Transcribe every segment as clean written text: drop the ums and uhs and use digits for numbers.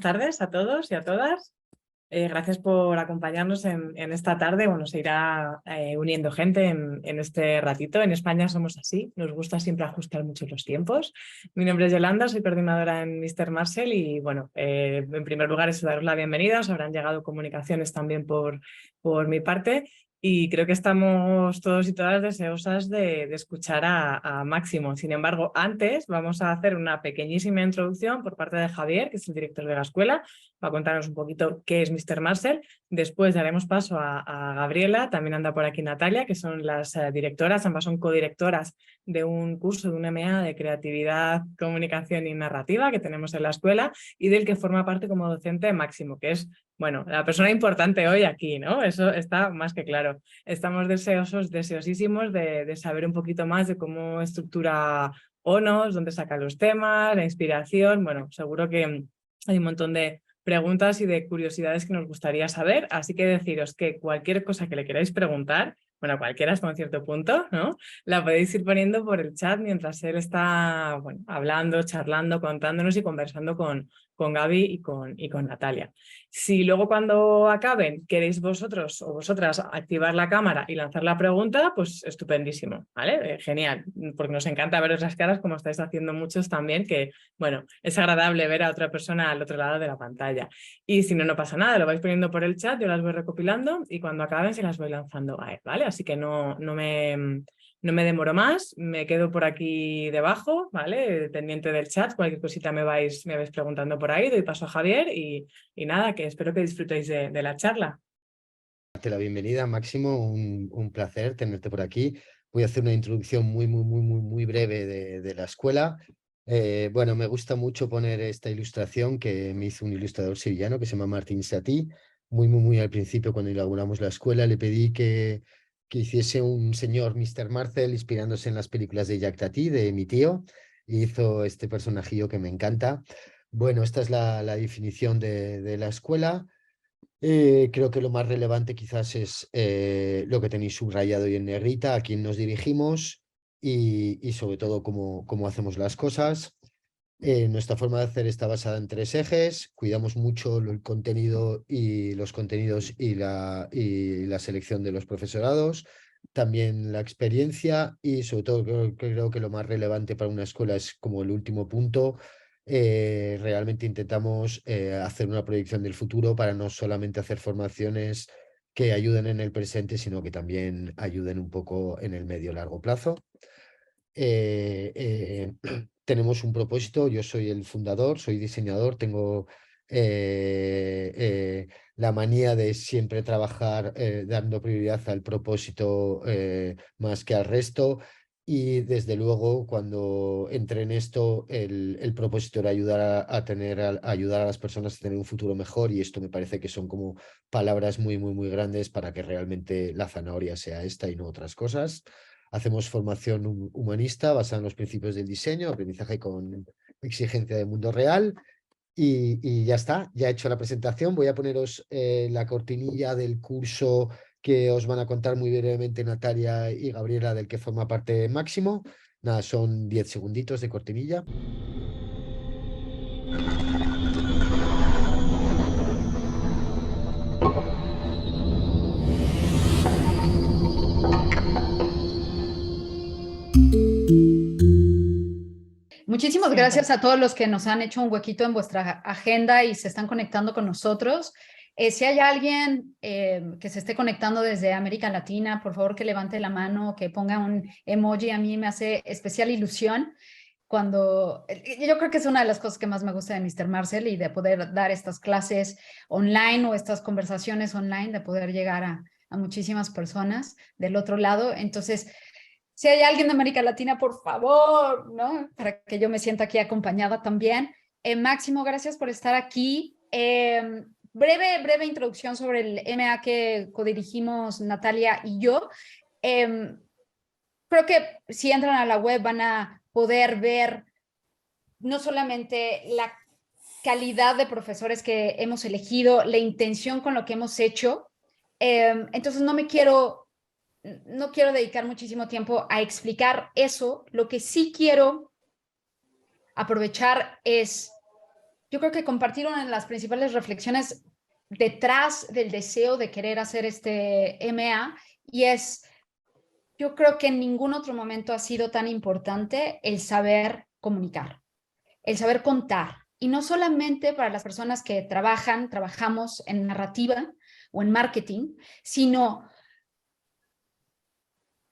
tardes a todos y a todas. Gracias por acompañarnos en esta tarde. Bueno, se irá uniendo gente en este ratito. En España somos así, nos gusta siempre ajustar mucho los tiempos. Mi nombre es Yolanda, soy coordinadora en Mr. Marcel y bueno, en primer lugar es daros la bienvenida. Os habrán llegado comunicaciones también por mi parte. Y creo que estamos todos y todas deseosas de escuchar a Máximo. Sin embargo, antes vamos a hacer una pequeñísima introducción por parte de Javier, que es el director de la escuela. Va a contarnos un poquito qué es Mr. Marcel. Después daremos paso a Gabriela, también anda por aquí Natalia, que son las directoras, ambas son codirectoras de un curso de un MA de creatividad, comunicación y narrativa que tenemos en la escuela y del que forma parte como docente Máximo, que es, bueno, la persona importante hoy aquí, ¿no? Eso está más que claro. Estamos deseosísimos de saber un poquito más de cómo estructura ONOS, dónde saca los temas, la inspiración. Bueno, seguro que hay un montón de preguntas y de curiosidades que nos gustaría saber, así que deciros que cualquier cosa que le queráis preguntar, bueno, cualquiera hasta un cierto punto, ¿no? La podéis ir poniendo por el chat mientras él está, bueno, hablando, charlando, contándonos y conversando con Gaby y con Natalia. Si luego cuando acaben queréis vosotros o vosotras activar la cámara y lanzar la pregunta, pues estupendísimo, ¿vale? Genial, porque nos encanta veros las caras como estáis haciendo muchos también, que bueno, es agradable ver a otra persona al otro lado de la pantalla. Y si no, no pasa nada, lo vais poniendo por el chat, yo las voy recopilando y cuando acaben se las voy lanzando a él, ¿vale? Así que no me demoro más, me quedo por aquí debajo, ¿vale? Pendiente del chat, cualquier cosita me vais preguntando por ahí, doy paso a Javier y nada, que espero que disfrutéis de la charla. Darte la bienvenida, Máximo, un placer tenerte por aquí. Voy a hacer una introducción muy breve de la escuela. Bueno, me gusta mucho poner esta ilustración que me hizo un ilustrador sevillano que se llama Martín Satí. Muy al principio, cuando inauguramos la escuela, le pedí que hiciese un señor Mr. Marcel inspirándose en las películas de Jacques Tati, de mi tío, y hizo este personajillo que me encanta. Bueno, esta es la definición de la escuela. Creo que lo más relevante quizás es lo que tenéis subrayado y en negrita, a quién nos dirigimos y sobre todo cómo hacemos las cosas. Nuestra forma de hacer está basada en 3 ejes. Cuidamos mucho el contenido y los contenidos y la selección de los profesorados. También la experiencia y sobre todo creo que lo más relevante para una escuela es como el último punto. Realmente intentamos hacer una proyección del futuro para no solamente hacer formaciones que ayuden en el presente, sino que también ayuden un poco en el medio largo plazo. Tenemos un propósito, yo soy el fundador, soy diseñador, tengo la manía de siempre trabajar dando prioridad al propósito más que al resto. Y desde luego, cuando entré en esto, el propósito era ayudar a las personas a tener un futuro mejor, y esto me parece que son como palabras muy grandes para que realmente la zanahoria sea esta y no otras cosas. Hacemos formación humanista basada en los principios del diseño, aprendizaje con exigencia de mundo real. Y ya está, ya he hecho la presentación. Voy a poneros la cortinilla del curso que os van a contar muy brevemente Natalia y Gabriela, del que forma parte Máximo. Nada, son 10 segunditos de cortinilla. Muchísimas gracias a todos los que nos han hecho un huequito en vuestra agenda y se están conectando con nosotros. Si hay alguien que se esté conectando desde América Latina, por favor que levante la mano, que ponga un emoji. A mí me hace especial ilusión cuando... Yo creo que es una de las cosas que más me gusta de Mr. Marcel y de poder dar estas clases online o estas conversaciones online, de poder llegar a muchísimas personas del otro lado. Entonces, si hay alguien de América Latina, por favor, ¿no? Para que yo me sienta aquí acompañada también. Máximo, gracias por estar aquí. Breve introducción sobre el MA que codirigimos Natalia y yo. Creo que si entran a la web van a poder ver no solamente la calidad de profesores que hemos elegido, la intención con lo que hemos hecho. Entonces no quiero dedicar muchísimo tiempo a explicar eso. Lo que sí quiero aprovechar es yo creo que compartir una de las principales reflexiones detrás del deseo de querer hacer este MA, y es, yo creo que en ningún otro momento ha sido tan importante el saber comunicar, el saber contar. Y no solamente para las personas que trabajamos en narrativa o en marketing, sino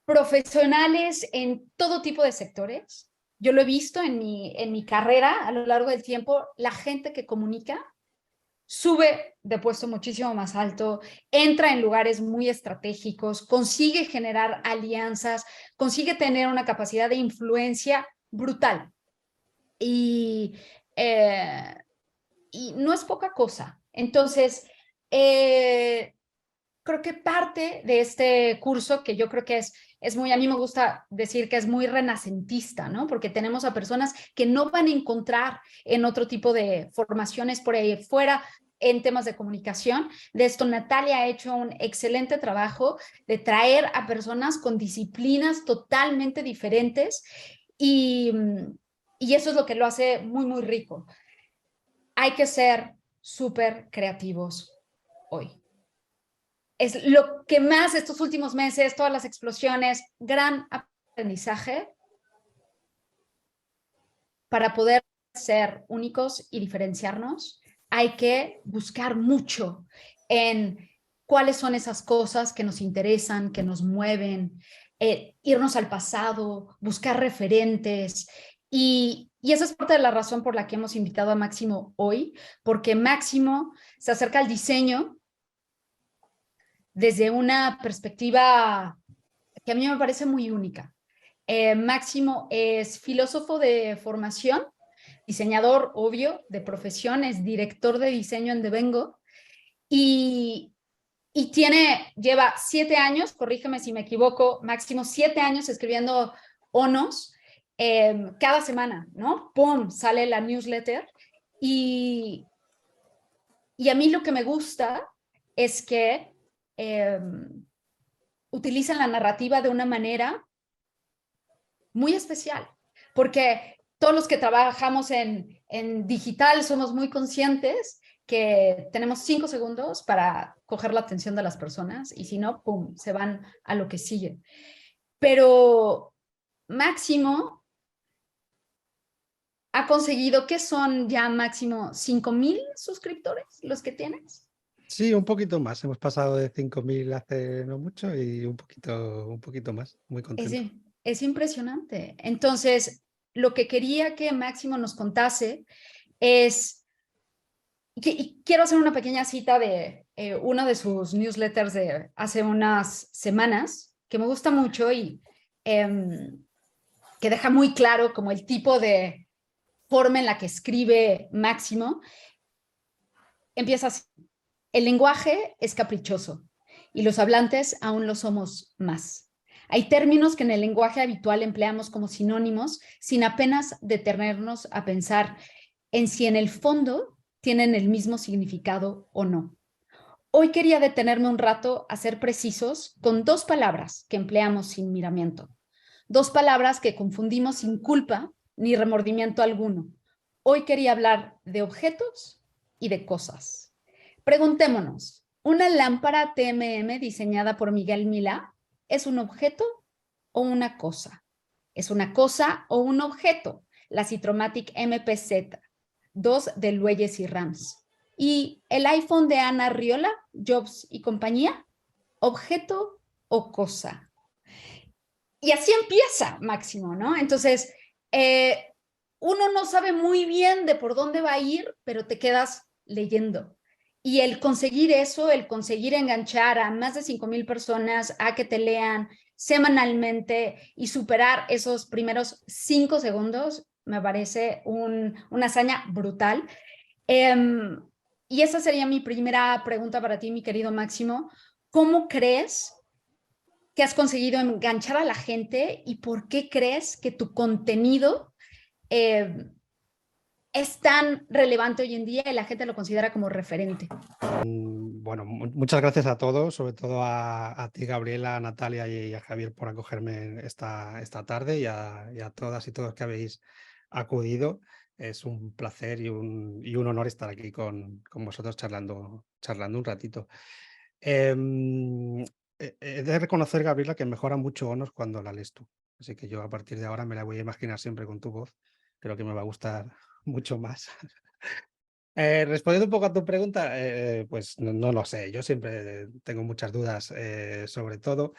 profesionales en todo tipo de sectores. Yo lo he visto en mi carrera a lo largo del tiempo, la gente que comunica sube de puesto muchísimo más alto, entra en lugares muy estratégicos, consigue generar alianzas, consigue tener una capacidad de influencia brutal. Y no es poca cosa. Entonces, creo que parte de este curso, que yo creo que es muy, a mí me gusta decir que es muy renacentista, ¿no? Porque tenemos a personas que no van a encontrar en otro tipo de formaciones por ahí fuera en temas de comunicación. De esto Natalia ha hecho un excelente trabajo de traer a personas con disciplinas totalmente diferentes y eso es lo que lo hace muy, muy rico. Hay que ser súper creativos hoy. Es lo que más estos últimos meses, todas las explosiones, gran aprendizaje para poder ser únicos y diferenciarnos. Hay que buscar mucho en cuáles son esas cosas que nos interesan, que nos mueven, irnos al pasado, buscar referentes. Y esa es parte de la razón por la que hemos invitado a Máximo hoy, porque Máximo se acerca al diseño desde una perspectiva que a mí me parece muy única. Máximo es filósofo de formación, diseñador, obvio, de profesión, es director de diseño en Devengo y lleva 7 años, corrígeme si me equivoco, Máximo, 7 años escribiendo ONOS cada semana, ¿no? ¡Pum! Sale la newsletter y a mí lo que me gusta es que utilizan la narrativa de una manera muy especial, porque todos los que trabajamos en digital somos muy conscientes que tenemos 5 segundos para coger la atención de las personas y si no, pum, se van a lo que sigue. Pero Máximo ha conseguido, ¿qué son ya Máximo? ¿5,000 suscriptores los que tienes? Sí, un poquito más. Hemos pasado de 5.000 hace no mucho y un poquito más. Muy contento. Es impresionante. Entonces, lo que quería que Máximo nos contase es, y quiero hacer una pequeña cita de uno de sus newsletters de hace unas semanas, que me gusta mucho y que deja muy claro como el tipo de forma en la que escribe Máximo. Empieza así: el lenguaje es caprichoso y los hablantes aún lo somos más. Hay términos que en el lenguaje habitual empleamos como sinónimos sin apenas detenernos a pensar en si en el fondo tienen el mismo significado o no. Hoy quería detenerme un rato a ser precisos con 2 palabras que empleamos sin miramiento. 2 palabras que confundimos sin culpa ni remordimiento alguno. Hoy quería hablar de objetos y de cosas. Preguntémonos, ¿una lámpara TMM diseñada por Miguel Milá es un objeto o una cosa? ¿Es una cosa o un objeto? La Citromatic MPZ, 2 de Lueyes y Rams. ¿Y el iPhone de Ana Riola, Jobs y compañía? ¿Objeto o cosa? Y así empieza Máximo, ¿no? Entonces, uno no sabe muy bien de por dónde va a ir, pero te quedas leyendo. Y el conseguir eso, el conseguir enganchar a más de 5,000 personas a que te lean semanalmente y superar esos primeros 5 segundos, me parece una hazaña brutal. Y esa sería mi primera pregunta para ti, mi querido Máximo. ¿Cómo crees que has conseguido enganchar a la gente y por qué crees que tu contenido es tan relevante hoy en día y la gente lo considera como referente? Bueno, muchas gracias a todos, sobre todo a ti, Gabriela, a Natalia y a Javier por acogerme esta tarde y a todas y todos que habéis acudido. Es un placer y un honor estar aquí con vosotros charlando un ratito. He de reconocer, Gabriela, que mejora mucho Honors cuando la lees tú. Así que yo a partir de ahora me la voy a imaginar siempre con tu voz. Creo que me va a gustar mucho más. Respondiendo un poco a tu pregunta, pues no lo sé. Yo siempre tengo muchas dudas sobre todo.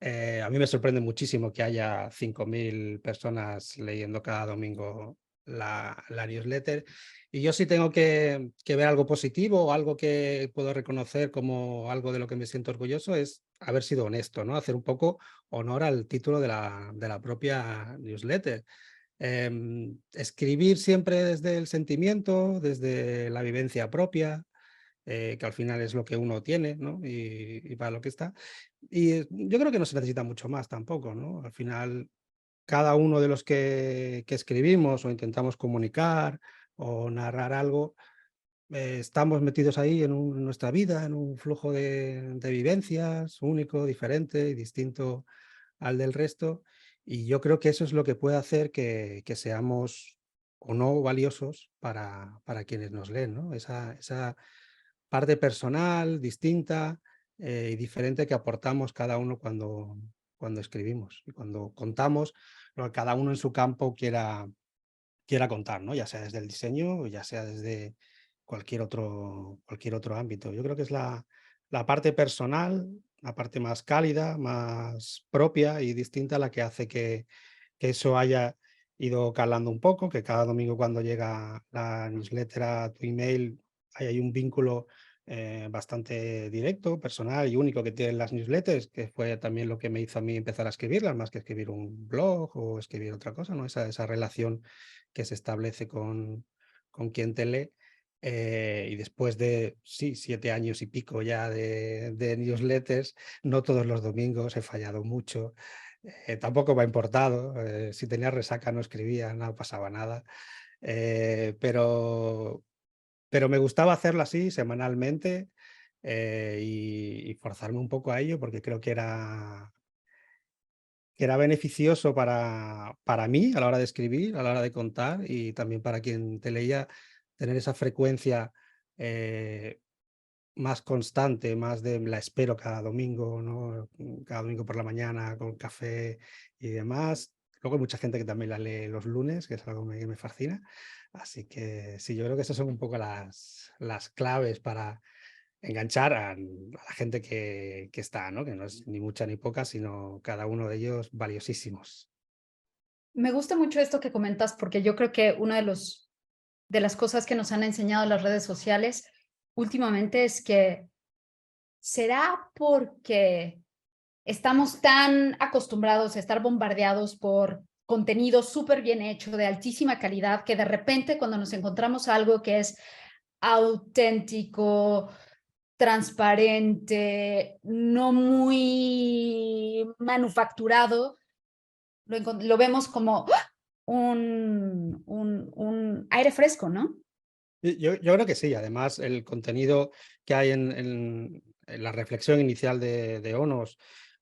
A mí me sorprende muchísimo que haya 5.000 personas leyendo cada domingo la newsletter. Y yo sí tengo que ver algo positivo o algo que puedo reconocer como algo de lo que me siento orgulloso, es haber sido honesto, ¿no? Hacer un poco honor al título de la propia newsletter. Escribir siempre desde el sentimiento, desde la vivencia propia, que al final es lo que uno tiene, ¿no? Y para lo que está. Y yo creo que no se necesita mucho más tampoco, ¿no? Al final, cada uno de los que escribimos o intentamos comunicar o narrar algo, estamos metidos ahí en nuestra vida, en un flujo de vivencias único, diferente y distinto al del resto. Y yo creo que eso es lo que puede hacer que seamos o no valiosos para quienes nos leen, ¿no? Esa parte personal, distinta y diferente que aportamos cada uno cuando escribimos y cuando contamos lo que cada uno en su campo quiera contar, ¿no? Ya sea desde el diseño o ya sea desde cualquier otro ámbito. Yo creo que es la parte personal, la parte más cálida, más propia y distinta, la que hace que eso haya ido calando un poco, que cada domingo cuando llega la newsletter a tu email hay un vínculo bastante directo, personal y único que tienen las newsletters, que fue también lo que me hizo a mí empezar a escribirlas, más que escribir un blog o escribir otra cosa, ¿no? Esa relación que se establece con quien te lee. Y después de, sí, 7 años y pico ya de newsletters, no todos los domingos he fallado mucho. Tampoco me ha importado, si tenía resaca no escribía, no pasaba nada, pero me gustaba hacerlo así semanalmente y forzarme un poco a ello porque creo que era beneficioso para mí a la hora de escribir, a la hora de contar y también para quien te leía, tener esa frecuencia más constante, más de la espero cada domingo, ¿no? Cada domingo por la mañana con café y demás. Luego hay mucha gente que también la lee los lunes, que es algo que me fascina. Así que sí, yo creo que esas son un poco las claves para enganchar a la gente que está, ¿no? Que no es ni mucha ni poca, sino cada uno de ellos valiosísimos. Me gusta mucho esto que comentas porque yo creo que una de las cosas que nos han enseñado las redes sociales últimamente es que será porque estamos tan acostumbrados a estar bombardeados por contenido súper bien hecho, de altísima calidad, que de repente cuando nos encontramos algo que es auténtico, transparente, no muy manufacturado, lo vemos como un aire fresco, ¿no? Yo creo que sí, además el contenido que hay en la reflexión inicial de Onos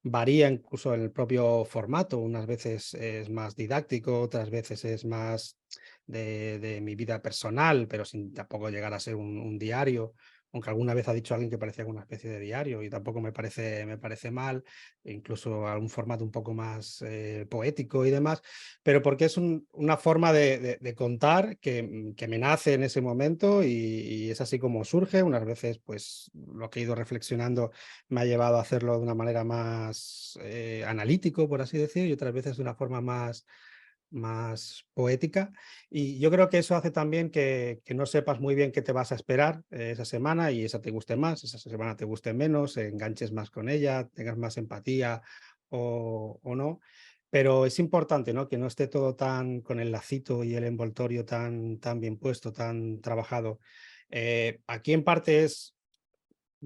varía incluso en el propio formato, unas veces es más didáctico, otras veces es más de mi vida personal, pero sin tampoco llegar a ser un diario, aunque alguna vez ha dicho alguien que parecía una especie de diario y tampoco me parece mal, e incluso algún formato un poco más poético y demás, pero porque es una forma de contar que me nace en ese momento y es así como surge. Unas veces, pues lo que he ido reflexionando me ha llevado a hacerlo de una manera más analítico, por así decir, y otras veces de una forma más poética. Y yo creo que eso hace también que no sepas muy bien qué te vas a esperar esa semana y esa te guste más, esa semana te guste menos, enganches más con ella, tengas más empatía o no. Pero es importante, ¿no? Que no esté todo tan con el lacito y el envoltorio tan bien puesto, tan trabajado. Aquí en parte es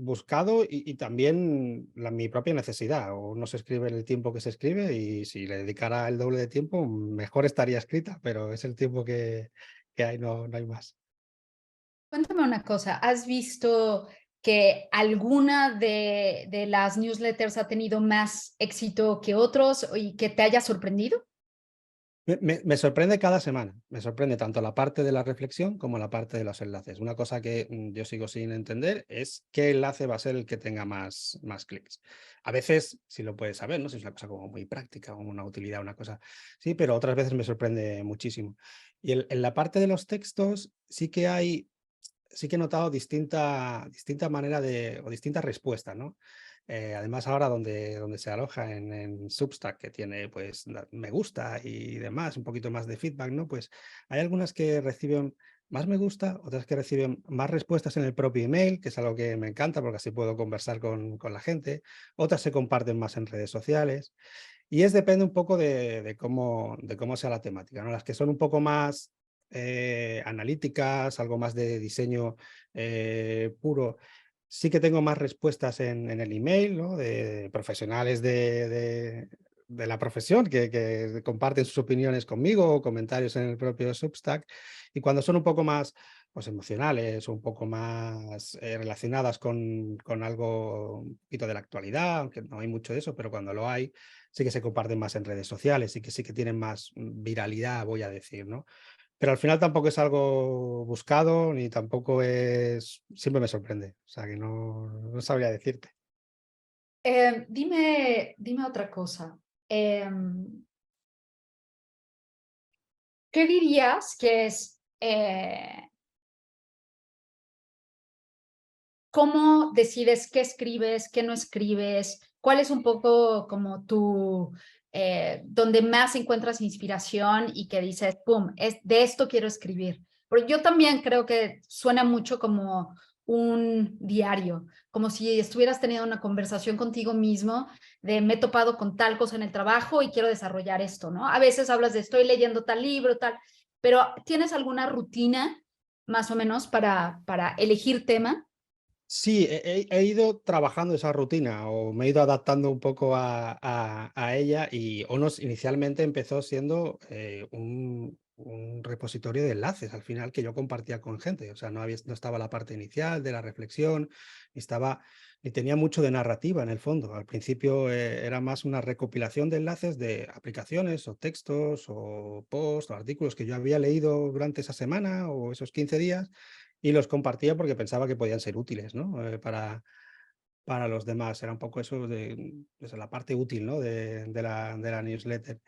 buscado y también mi propia necesidad. O no se escribe en el tiempo que se escribe y si le dedicara el doble de tiempo, mejor estaría escrita, pero es el tiempo que hay, no hay más. Cuéntame una cosa, ¿has visto que alguna de las newsletters ha tenido más éxito que otros y que te haya sorprendido? Me sorprende cada semana, me sorprende tanto la parte de la reflexión como la parte de los enlaces. Una cosa que yo sigo sin entender es qué enlace va a ser el que tenga más clics. A veces sí lo puedes saber, ¿no? Si es una cosa como muy práctica, como una utilidad, una cosa, sí, pero otras veces me sorprende muchísimo. Y en la parte de los textos sí que he notado distinta manera o distintas respuestas, ¿no? Además ahora donde se aloja en Substack, que tiene pues me gusta y demás, un poquito más de feedback, ¿no? Pues hay algunas que reciben más me gusta, otras que reciben más respuestas en el propio email, que es algo que me encanta porque así puedo conversar con la gente, otras se comparten más en redes sociales y depende un poco de cómo sea la temática, ¿no? Las que son un poco más analíticas, algo más de diseño puro, sí que tengo más respuestas en el email, ¿no? De profesionales de la profesión que comparten sus opiniones conmigo o comentarios en el propio Substack. Y cuando son un poco más pues, emocionales o un poco más relacionadas con algo un poquito de la actualidad, aunque no hay mucho de eso, pero cuando lo hay, sí que se comparten más en redes sociales y que sí que tienen más viralidad, voy a decir, ¿no? Pero al final tampoco es algo buscado, ni tampoco es... Siempre me sorprende, o sea que no sabría decirte. Dime otra cosa. ¿Qué dirías que es... ¿Cómo decides qué escribes, qué no escribes? ¿Cuál es un poco como tu... donde más encuentras inspiración y que dices, pum, de esto quiero escribir? Porque yo también creo que suena mucho como un diario, como si estuvieras teniendo una conversación contigo mismo de me he topado con tal cosa en el trabajo y quiero desarrollar esto, ¿no? A veces hablas de estoy leyendo tal libro, tal, pero ¿tienes alguna rutina más o menos para elegir tema? Sí, he ido trabajando esa rutina o me he ido adaptando un poco a ella y ONOS inicialmente empezó siendo un repositorio de enlaces al final que yo compartía con gente, o sea, no estaba la parte inicial de la reflexión, ni tenía mucho de narrativa en el fondo. Al principio era más una recopilación de enlaces de aplicaciones o textos o posts o artículos que yo había leído durante esa semana o esos 15 días y los compartía porque pensaba que podían ser útiles, ¿no? Para los demás. Era un poco eso de la parte útil, ¿no? de la newsletter.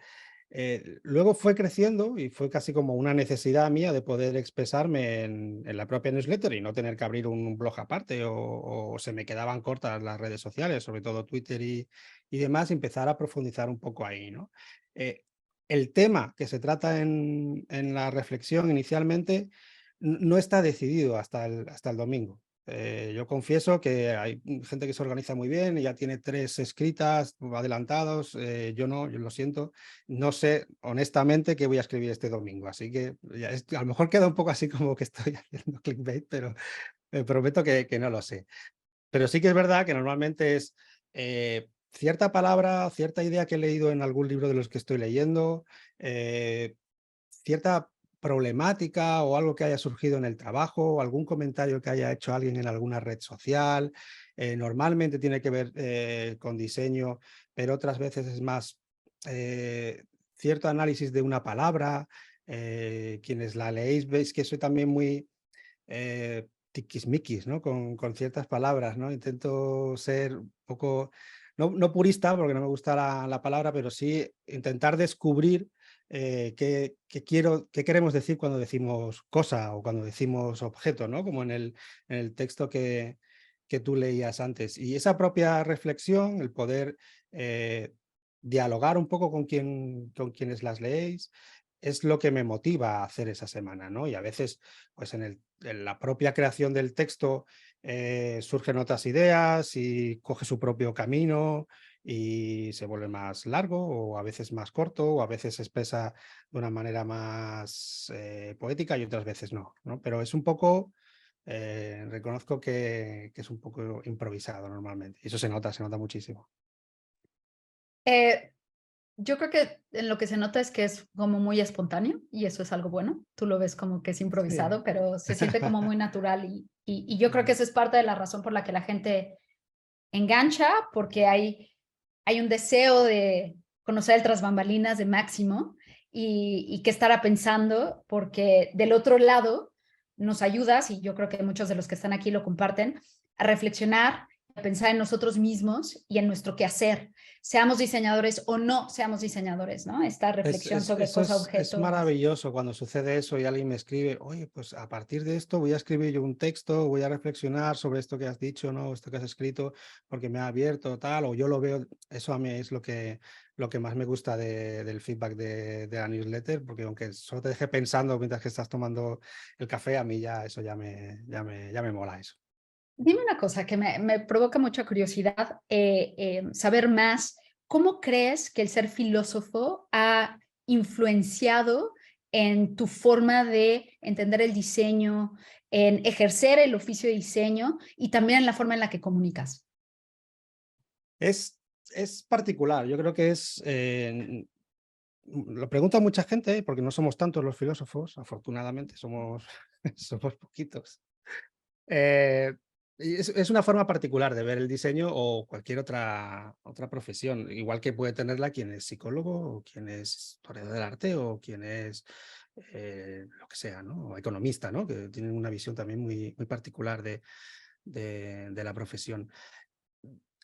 Luego fue creciendo y fue casi como una necesidad mía de poder expresarme en la propia newsletter y no tener que abrir un blog aparte o se me quedaban cortas las redes sociales, sobre todo Twitter y demás, y empezar a profundizar un poco ahí, ¿no? El tema que se trata en la reflexión inicialmente no está decidido hasta el domingo. Yo confieso que hay gente que se organiza muy bien y ya tiene 3 escritas adelantados. Yo no, yo lo siento. No sé honestamente qué voy a escribir este domingo. Así que a lo mejor queda un poco así como que estoy haciendo clickbait, pero me prometo que no lo sé. Pero sí que es verdad que normalmente es cierta palabra, cierta idea que he leído en algún libro de los que estoy leyendo, cierta problemática o algo que haya surgido en el trabajo o algún comentario que haya hecho alguien en alguna red social. Normalmente tiene que ver con diseño, pero otras veces es más cierto análisis de una palabra. Quienes la leéis veis que soy también muy tiquismiquis, ¿no? Con ciertas palabras, ¿no? Intento ser un poco, no purista, porque no me gusta la palabra, pero sí intentar descubrir qué queremos decir cuando decimos cosa o cuando decimos objeto, ¿no? Como en el texto que tú leías antes. Y esa propia reflexión, el poder dialogar un poco con quienes las leéis, es lo que me motiva a hacer esa semana, ¿no? Y a veces, pues en la propia creación del texto surgen otras ideas y coge su propio camino y se vuelve más largo o a veces más corto o a veces se expresa de una manera más poética y otras veces no, ¿no? Pero es un poco, reconozco que es un poco improvisado normalmente y eso se nota muchísimo. Yo creo que en lo que se nota es que es como muy espontáneo y eso es algo bueno. Tú lo ves como que es improvisado, Sí. pero se siente como muy natural y yo creo que esa es parte de la razón por la que la gente engancha, porque hay un deseo de conocer el tras bambalinas de Máximo y qué estará pensando, porque del otro lado nos ayudas, y yo creo que muchos de los que están aquí lo comparten, a reflexionar, a pensar en nosotros mismos y en nuestro quehacer, seamos diseñadores o no seamos diseñadores, ¿no? Esta reflexión sobre Eso cosa, es objeto. maravilloso cuando sucede eso y alguien me escribe, oye, pues a partir de esto voy a escribir yo un texto, voy a reflexionar sobre esto que has dicho, ¿no? Esto que has escrito, porque me ha abierto tal, o yo lo veo. Eso a mí es lo que más me gusta del feedback de la newsletter, porque aunque solo te deje pensando mientras que estás tomando el café, a mí ya eso ya me mola eso. Dime una cosa que me provoca mucha curiosidad, saber más. ¿Cómo crees que el ser filósofo ha influenciado en tu forma de entender el diseño, en ejercer el oficio de diseño y también en la forma en la que comunicas? Es particular, yo creo que lo pregunta mucha gente, porque no somos tantos los filósofos, afortunadamente somos poquitos. Y es una forma particular de ver el diseño o cualquier otra profesión, igual que puede tenerla quien es psicólogo o quien es historiador del arte o quien es lo que sea, ¿no? O economista, ¿no? Que tienen una visión también muy particular de la profesión.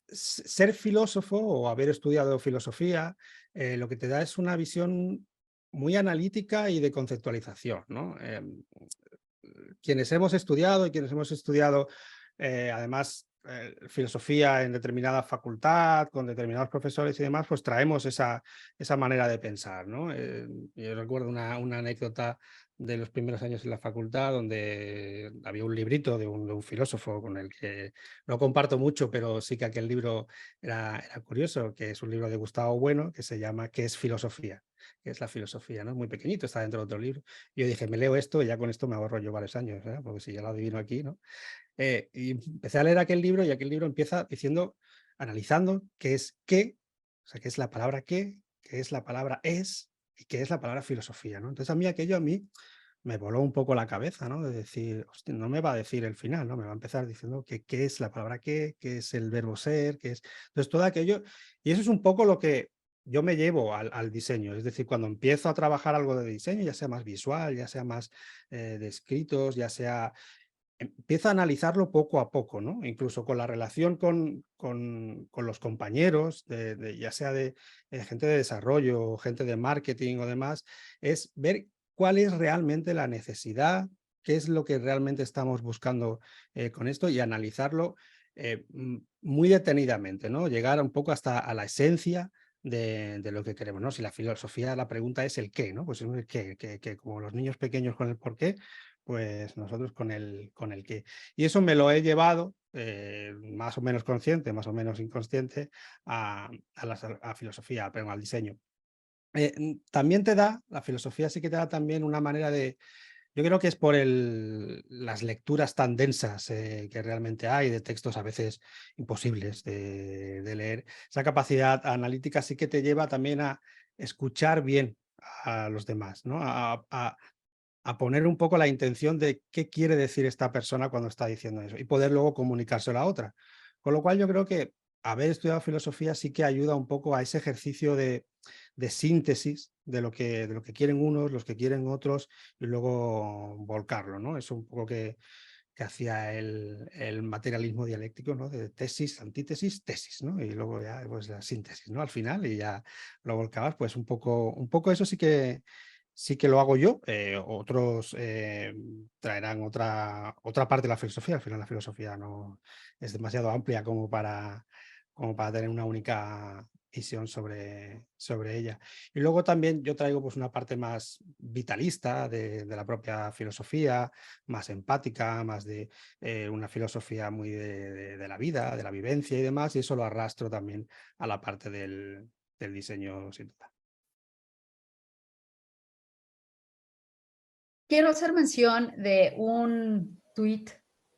Ser filósofo o haber estudiado filosofía, lo que te da es una visión muy analítica y de conceptualización, ¿no? Quienes hemos estudiado además filosofía en determinada facultad, con determinados profesores y demás, pues traemos esa manera de pensar, ¿no? Yo recuerdo una anécdota de los primeros años en la facultad, donde había un librito de un filósofo con el que no comparto mucho, pero sí que aquel libro era curioso, que es un libro de Gustavo Bueno, que se llama ¿Qué es filosofía? Que es la filosofía, ¿no? Muy pequeñito, está dentro de otro libro. Yo dije, me leo esto y ya con esto me ahorro yo varios años, ¿eh? Porque si ya lo adivino aquí, ¿no? Y empecé a leer aquel libro y aquel libro empieza diciendo, analizando qué es qué, o sea, qué es la palabra qué es la palabra es y qué es la palabra filosofía, ¿no? Entonces aquello a mí me voló un poco la cabeza, ¿no? De decir, hostia, no me va a decir el final, ¿no? Me va a empezar diciendo qué es la palabra qué es el verbo ser, qué es... Entonces todo aquello, y eso es un poco lo que yo me llevo al diseño, es decir, cuando empiezo a trabajar algo de diseño, ya sea más visual, ya sea más de escritos, ya sea... Empiezo a analizarlo poco a poco, ¿no? Incluso con la relación con los compañeros, ya sea de gente de desarrollo, gente de marketing o demás, es ver cuál es realmente la necesidad, qué es lo que realmente estamos buscando con esto y analizarlo muy detenidamente, ¿no? Llegar un poco hasta a la esencia de lo que queremos, ¿no? Si la filosofía, la pregunta es el qué, ¿no? Pues es el qué, que como los niños pequeños con el por qué, pues nosotros con el qué. Y eso me lo he llevado, más o menos consciente, más o menos inconsciente, a filosofía, pero al diseño. También la filosofía sí que te da también una manera de, yo creo que es por las lecturas tan densas que realmente hay, de textos a veces imposibles de leer. Esa capacidad analítica sí que te lleva también a escuchar bien a los demás, ¿no? A poner un poco la intención de qué quiere decir esta persona cuando está diciendo eso y poder luego comunicárselo a otra. Con lo cual yo creo que haber estudiado filosofía sí que ayuda un poco a ese ejercicio de síntesis de lo que quieren unos, los que quieren otros y luego volcarlo, ¿no? Es un poco que hacía el materialismo dialéctico, ¿no? De tesis, antítesis, tesis, ¿no? Y luego ya pues la síntesis, ¿no? Al final y ya lo volcabas, pues un poco eso sí que lo hago yo, otros traerán otra parte de la filosofía. Al final la filosofía no es demasiado amplia como para tener una única visión sobre ella. Y luego también yo traigo pues una parte más vitalista de la propia filosofía, más empática, más de una filosofía muy de la vida, de la vivencia y demás, y eso lo arrastro también a la parte del diseño sin duda. Quiero hacer mención de un tuit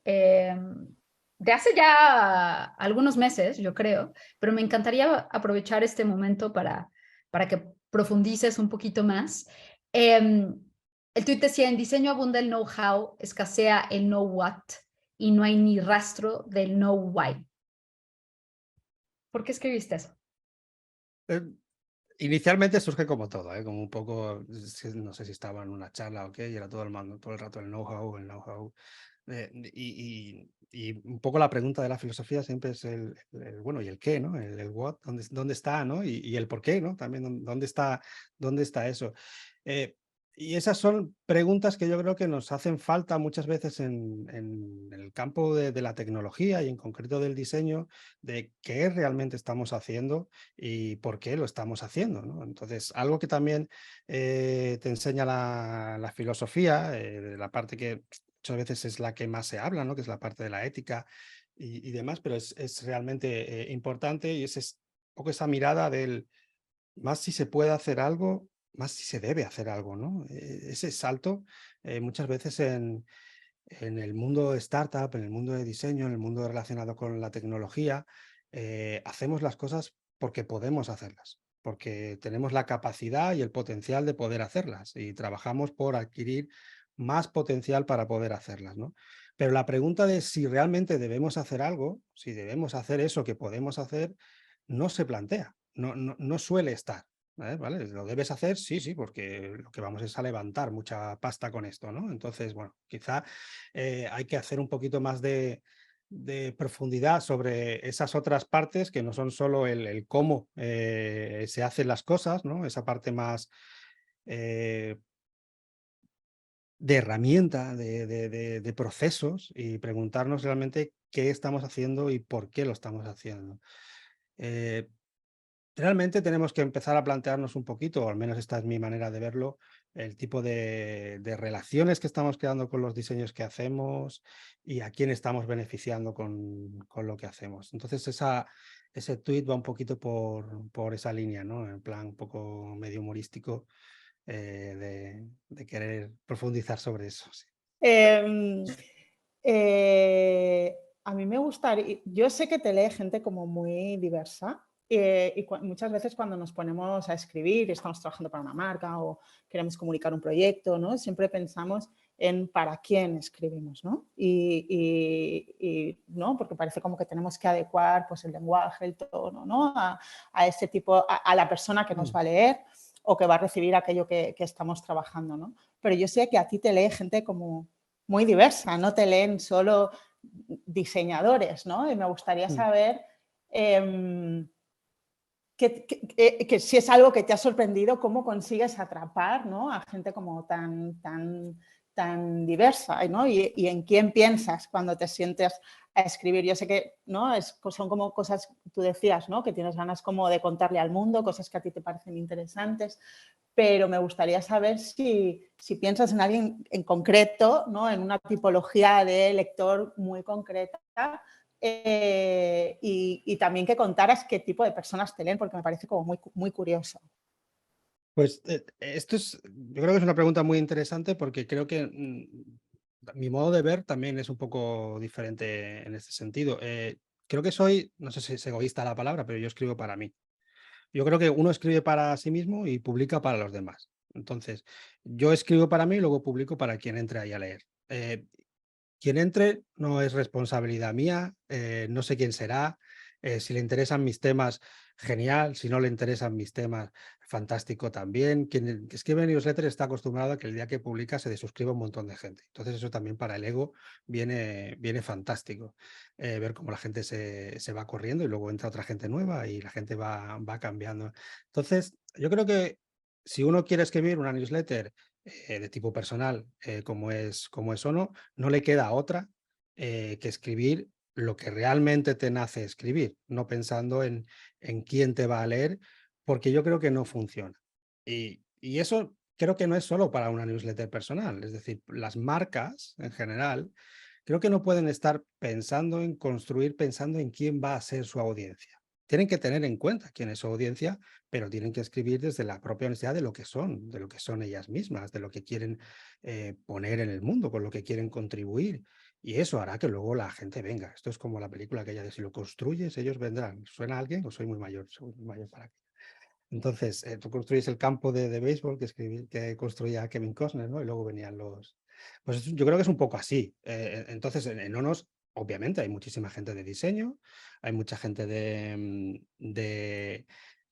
de hace ya algunos meses, yo creo, pero me encantaría aprovechar este momento para que profundices un poquito más. El tuit decía, en diseño abunda el know-how, escasea el know-what y no hay ni rastro del know-why. ¿Por qué escribiste eso? Inicialmente surge como todo, como un poco, no sé si estaba en una charla o qué, y era todo todo el rato el know-how. Y un poco la pregunta de la filosofía siempre es bueno, ¿y el qué, no? El what, ¿dónde está, no? Y el por qué, ¿no? También, dónde está eso? Eh, y esas son preguntas que yo creo que nos hacen falta muchas veces en el campo de la tecnología y en concreto del diseño, de qué realmente estamos haciendo y por qué lo estamos haciendo, ¿no? Entonces, algo que también te enseña la filosofía, de la parte que muchas veces es la que más se habla, ¿no? Que es la parte de la ética y demás, pero es realmente importante y es un poco esa mirada del más si se puede hacer algo, más si se debe hacer algo, ¿no? Ese salto muchas veces en el mundo de startup, en el mundo de diseño, en el mundo relacionado con la tecnología, hacemos las cosas porque podemos hacerlas, porque tenemos la capacidad y el potencial de poder hacerlas y trabajamos por adquirir más potencial para poder hacerlas, ¿no? Pero la pregunta de si realmente debemos hacer algo, si debemos hacer eso que podemos hacer, no se plantea, no suele estar. ¿Vale? ¿Lo debes hacer? Sí, sí, porque lo que vamos es a levantar mucha pasta con esto, ¿no? Entonces, bueno, quizá hay que hacer un poquito más de profundidad sobre esas otras partes que no son solo el cómo se hacen las cosas, ¿no? Esa parte más de herramienta, de procesos y preguntarnos realmente qué estamos haciendo y por qué lo estamos haciendo. Eh, Realmente tenemos que empezar a plantearnos un poquito, o al menos esta es mi manera de verlo, el tipo de relaciones que estamos creando con los diseños que hacemos y a quién estamos beneficiando con lo que hacemos. Entonces ese tweet va un poquito por esa línea, ¿no? En plan un poco medio humorístico de querer profundizar sobre eso. Sí. Em, a mí me gustaría, yo sé que te lee gente como muy diversa y muchas veces cuando nos ponemos a escribir, estamos trabajando para una marca o queremos comunicar un proyecto, ¿no? Siempre pensamos en para quién escribimos, ¿no? ¿no? Porque parece como que tenemos que adecuar pues, el lenguaje, el tono, ¿no? A ese tipo, a la persona que nos va a leer o que va a recibir aquello que estamos trabajando, ¿no? Pero yo sé que a ti te lee gente como muy diversa, no te leen solo diseñadores, ¿no? Y me gustaría saber que si es algo que te ha sorprendido, cómo consigues atrapar, ¿no? A gente como tan diversa, ¿no? Y en quién piensas cuando te sientes a escribir. Yo sé que, ¿no? Son como cosas, tú decías, ¿no? Que tienes ganas como de contarle al mundo, cosas que a ti te parecen interesantes, pero me gustaría saber si piensas en alguien en concreto, ¿no? En una tipología de lector muy concreta, y también que contaras qué tipo de personas te leen, porque me parece como muy curioso. Pues esto yo creo que es una pregunta muy interesante porque creo que mi modo de ver también es un poco diferente en este sentido. Creo que no sé si es egoísta la palabra, pero yo escribo para mí. Yo creo que uno escribe para sí mismo y publica para los demás. Entonces, yo escribo para mí y luego publico para quien entre ahí a leer. Quien entre no es responsabilidad mía, no sé quién será, si le interesan mis temas, genial, si no le interesan mis temas, fantástico también. Quien escribe newsletter está acostumbrado a que el día que publica se desuscriba un montón de gente. Entonces eso también para el ego viene fantástico, ver cómo la gente se va corriendo y luego entra otra gente nueva y la gente va cambiando. Entonces yo creo que si uno quiere escribir una newsletter de tipo personal, como es Ono, no le queda otra que escribir lo que realmente te nace escribir, no pensando en quién te va a leer, porque yo creo que no funciona. Y eso creo que no es solo para una newsletter personal, es decir, las marcas en general, creo que no pueden estar pensando en construir, pensando en quién va a ser su audiencia. Tienen que tener en cuenta quién es su audiencia, pero tienen que escribir desde la propia honestidad de lo que son ellas mismas, de lo que quieren poner en el mundo, con lo que quieren contribuir. Y eso hará que luego la gente venga. Esto es como la película que ella dice, si lo construyes, ellos vendrán. ¿Suena a alguien o soy muy mayor? Soy muy mayor para aquí. Entonces, tú construyes el campo de béisbol que construía Kevin Costner, ¿no? Y luego venían los... Pues yo creo que es un poco así. Entonces, en Onos, obviamente, hay muchísima gente de diseño, hay mucha gente de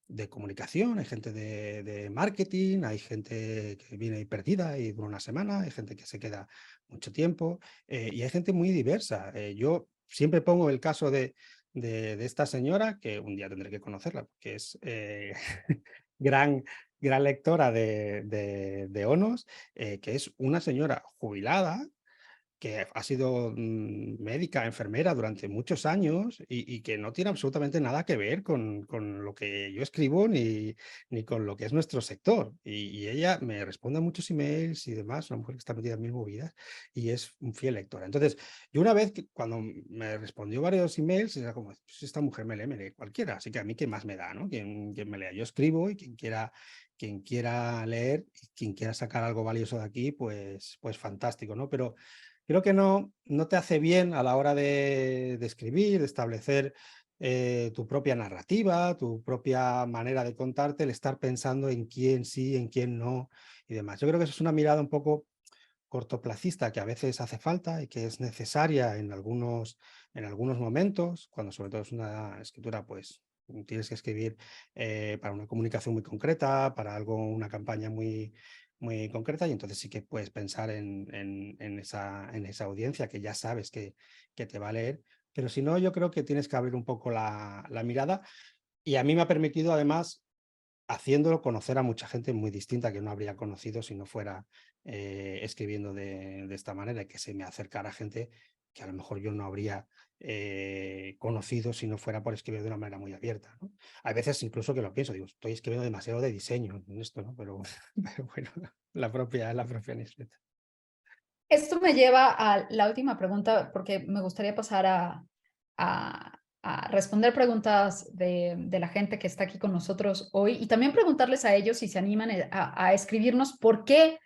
de comunicación, hay gente de marketing, hay gente que viene ahí perdida y dura una semana, hay gente que se queda mucho tiempo y hay gente muy diversa. Yo siempre pongo el caso de esta señora, que un día tendré que conocerla, porque es gran lectora de ONOS, que es una señora jubilada, que ha sido médica, enfermera durante muchos años y que no tiene absolutamente nada que ver con lo que yo escribo ni con lo que es nuestro sector. Y ella me responde a muchos emails y demás, una mujer que está metida en mil movidas y es un fiel lectora. Entonces, yo una vez, cuando me respondió varios emails, era como, pues esta mujer me lee cualquiera, así que a mí qué más me da, ¿no? Quien me lea. Yo escribo y quien quiera leer y quien quiera sacar algo valioso de aquí, pues fantástico, ¿no? Pero creo que no te hace bien a la hora de escribir, de establecer tu propia narrativa, tu propia manera de contarte, el estar pensando en quién sí, en quién no y demás. Yo creo que eso es una mirada un poco cortoplacista que a veces hace falta y que es necesaria en algunos momentos, cuando sobre todo es una escritura, pues tienes que escribir para una comunicación muy concreta, para algo, una campaña muy concreta, y entonces sí que puedes pensar en esa audiencia que ya sabes que te va a leer, pero si no, yo creo que tienes que abrir un poco la mirada, y a mí me ha permitido además, haciéndolo, conocer a mucha gente muy distinta que no habría conocido si no fuera escribiendo de esta manera, y que se me acercara gente que a lo mejor yo no habría conocido si no fuera por escribir de una manera muy abierta, ¿no? Hay veces incluso que lo pienso, digo, estoy escribiendo demasiado de diseño en esto, ¿no? Pero bueno, la propia newsletter. Esto me lleva a la última pregunta, porque me gustaría pasar a responder preguntas de la gente que está aquí con nosotros hoy y también preguntarles a ellos si se animan a escribirnos por qué,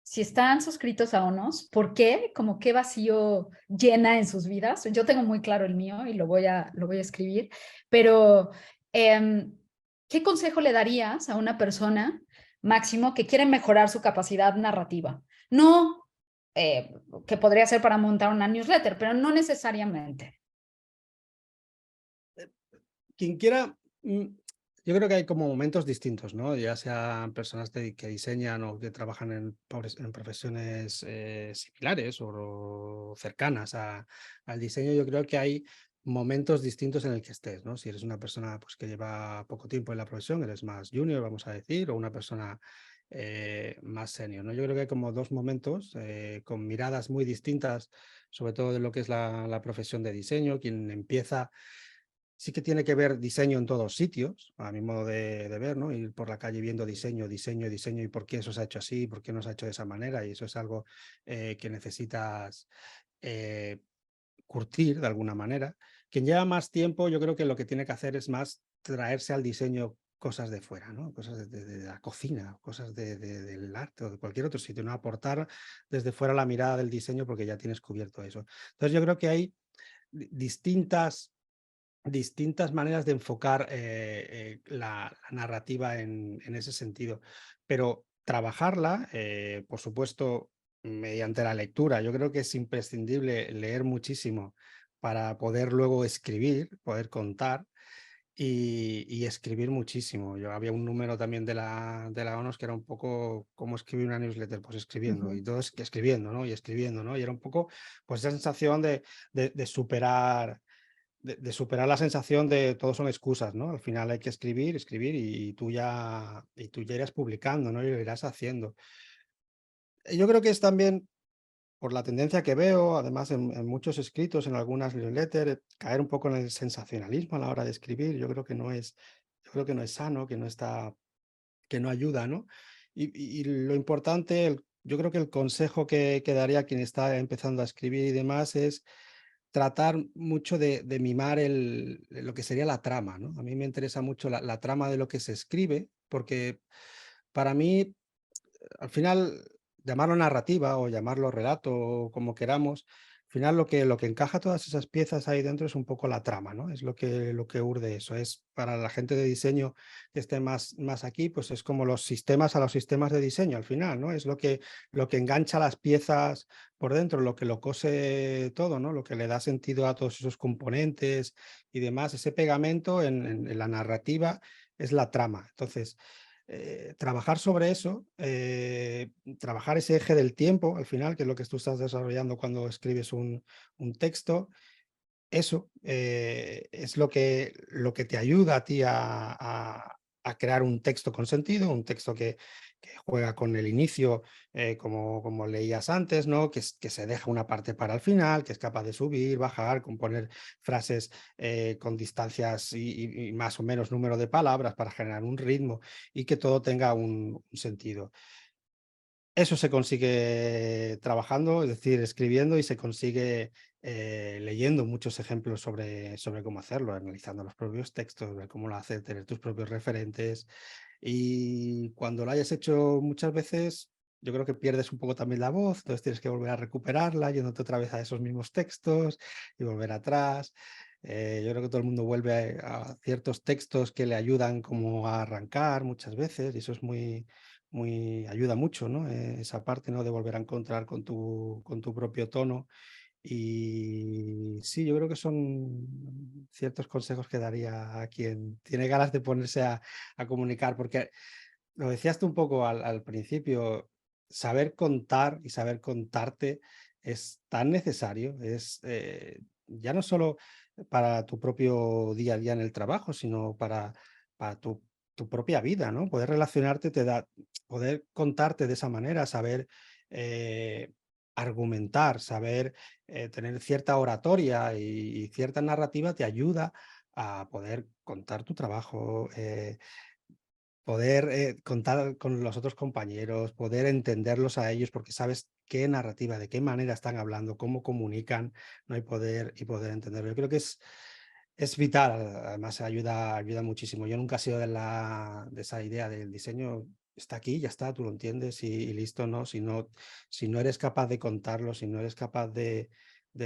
si están suscritos a ONOS, por qué, como qué vacío llena en sus vidas. Yo tengo muy claro el mío y lo voy a escribir, pero ¿qué consejo le darías a una persona, Máximo, que quiere mejorar su capacidad narrativa? No que podría ser para montar una newsletter, pero no necesariamente. Quien quiera, yo creo que hay como momentos distintos, ¿no? Ya sean personas que diseñan o que trabajan en profesiones similares o cercanas al diseño. Yo creo que hay momentos distintos en el que estés, ¿no? Si eres una persona pues, que lleva poco tiempo en la profesión, eres más junior, vamos a decir, o una persona más senior, ¿no? Yo creo que hay como dos momentos con miradas muy distintas, sobre todo de lo que es la profesión de diseño. Quien empieza sí que tiene que ver diseño en todos sitios, a mi modo de ver, ¿no? Ir por la calle viendo diseño, y por qué eso se ha hecho así, por qué no se ha hecho de esa manera, y eso es algo que necesitas curtir de alguna manera. Quien lleva más tiempo, yo creo que lo que tiene que hacer es más traerse al diseño cosas de fuera, ¿no? Cosas de la cocina, cosas del arte o de cualquier otro sitio, ¿no? Aportar desde fuera la mirada del diseño porque ya tienes cubierto eso. Entonces yo creo que hay distintas maneras de enfocar la narrativa en ese sentido, pero trabajarla, por supuesto, mediante la lectura. Yo creo que es imprescindible leer muchísimo para poder luego escribir, poder contar y escribir muchísimo. Yo había un número también de la ONOS que era un poco cómo escribir una newsletter, pues escribiendo, y todo es que escribiendo, ¿no? Y escribiendo, ¿no? Y era un poco pues esa sensación de superar la sensación de todo son excusas, ¿no? Al final hay que escribir y tú ya irás publicando, ¿no? Y lo irás haciendo. Yo creo que es también por la tendencia que veo, además en muchos escritos, en algunas newsletters, caer un poco en el sensacionalismo a la hora de escribir. Yo creo que no es sano, que no ayuda, ¿no? Y lo importante, yo creo que el consejo que daría a quien está empezando a escribir y demás es tratar mucho de mimar lo que sería la trama, ¿no? A mí me interesa mucho la trama de lo que se escribe, porque para mí, al final, llamarlo narrativa o llamarlo relato, como queramos, al final lo que encaja todas esas piezas ahí dentro es un poco la trama, ¿no? Es lo que urde eso. Es para la gente de diseño que esté más aquí, pues es como los sistemas a los sistemas de diseño al final, ¿no? Es lo que engancha las piezas por dentro, lo que lo cose todo, ¿no? Lo que le da sentido a todos esos componentes y demás. Ese pegamento en la narrativa es la trama. Entonces, trabajar sobre eso, trabajar ese eje del tiempo, al final, que es lo que tú estás desarrollando cuando escribes un texto, eso es lo que te ayuda a ti a crear un texto con sentido, un texto que juega con el inicio, como leías antes, ¿no? Que se deja una parte para el final, que es capaz de subir, bajar, componer frases con distancias y más o menos número de palabras para generar un ritmo y que todo tenga un sentido. Eso se consigue trabajando, es decir, escribiendo, y se consigue leyendo muchos ejemplos sobre cómo hacerlo, analizando los propios textos, ver cómo lo hacer, tener tus propios referentes. Y cuando lo hayas hecho muchas veces, yo creo que pierdes un poco también la voz, entonces tienes que volver a recuperarla, yéndote otra vez a esos mismos textos y volver atrás. Yo creo que todo el mundo vuelve a ciertos textos que le ayudan como a arrancar muchas veces, y eso es ayuda mucho, ¿no? Esa parte, ¿no? De volver a encontrar con tu propio tono. Y sí, yo creo que son ciertos consejos que daría a quien tiene ganas de ponerse a comunicar, porque lo decías tú un poco al principio, saber contar y saber contarte es tan necesario, es ya no solo para tu propio día a día en el trabajo, sino para tu propia vida, ¿no? Poder relacionarte poder contarte de esa manera, saber argumentar, saber tener cierta oratoria y cierta narrativa te ayuda a poder contar tu trabajo, poder contar con los otros compañeros, poder entenderlos a ellos, porque sabes qué narrativa, de qué manera están hablando, cómo comunican, ¿no? Y poder entenderlo. Yo creo que es vital, además ayuda muchísimo. Yo nunca he sido de esa idea del diseño. Está aquí, ya está, tú lo entiendes y listo, ¿no? Si no eres capaz de contarlo, si no eres capaz de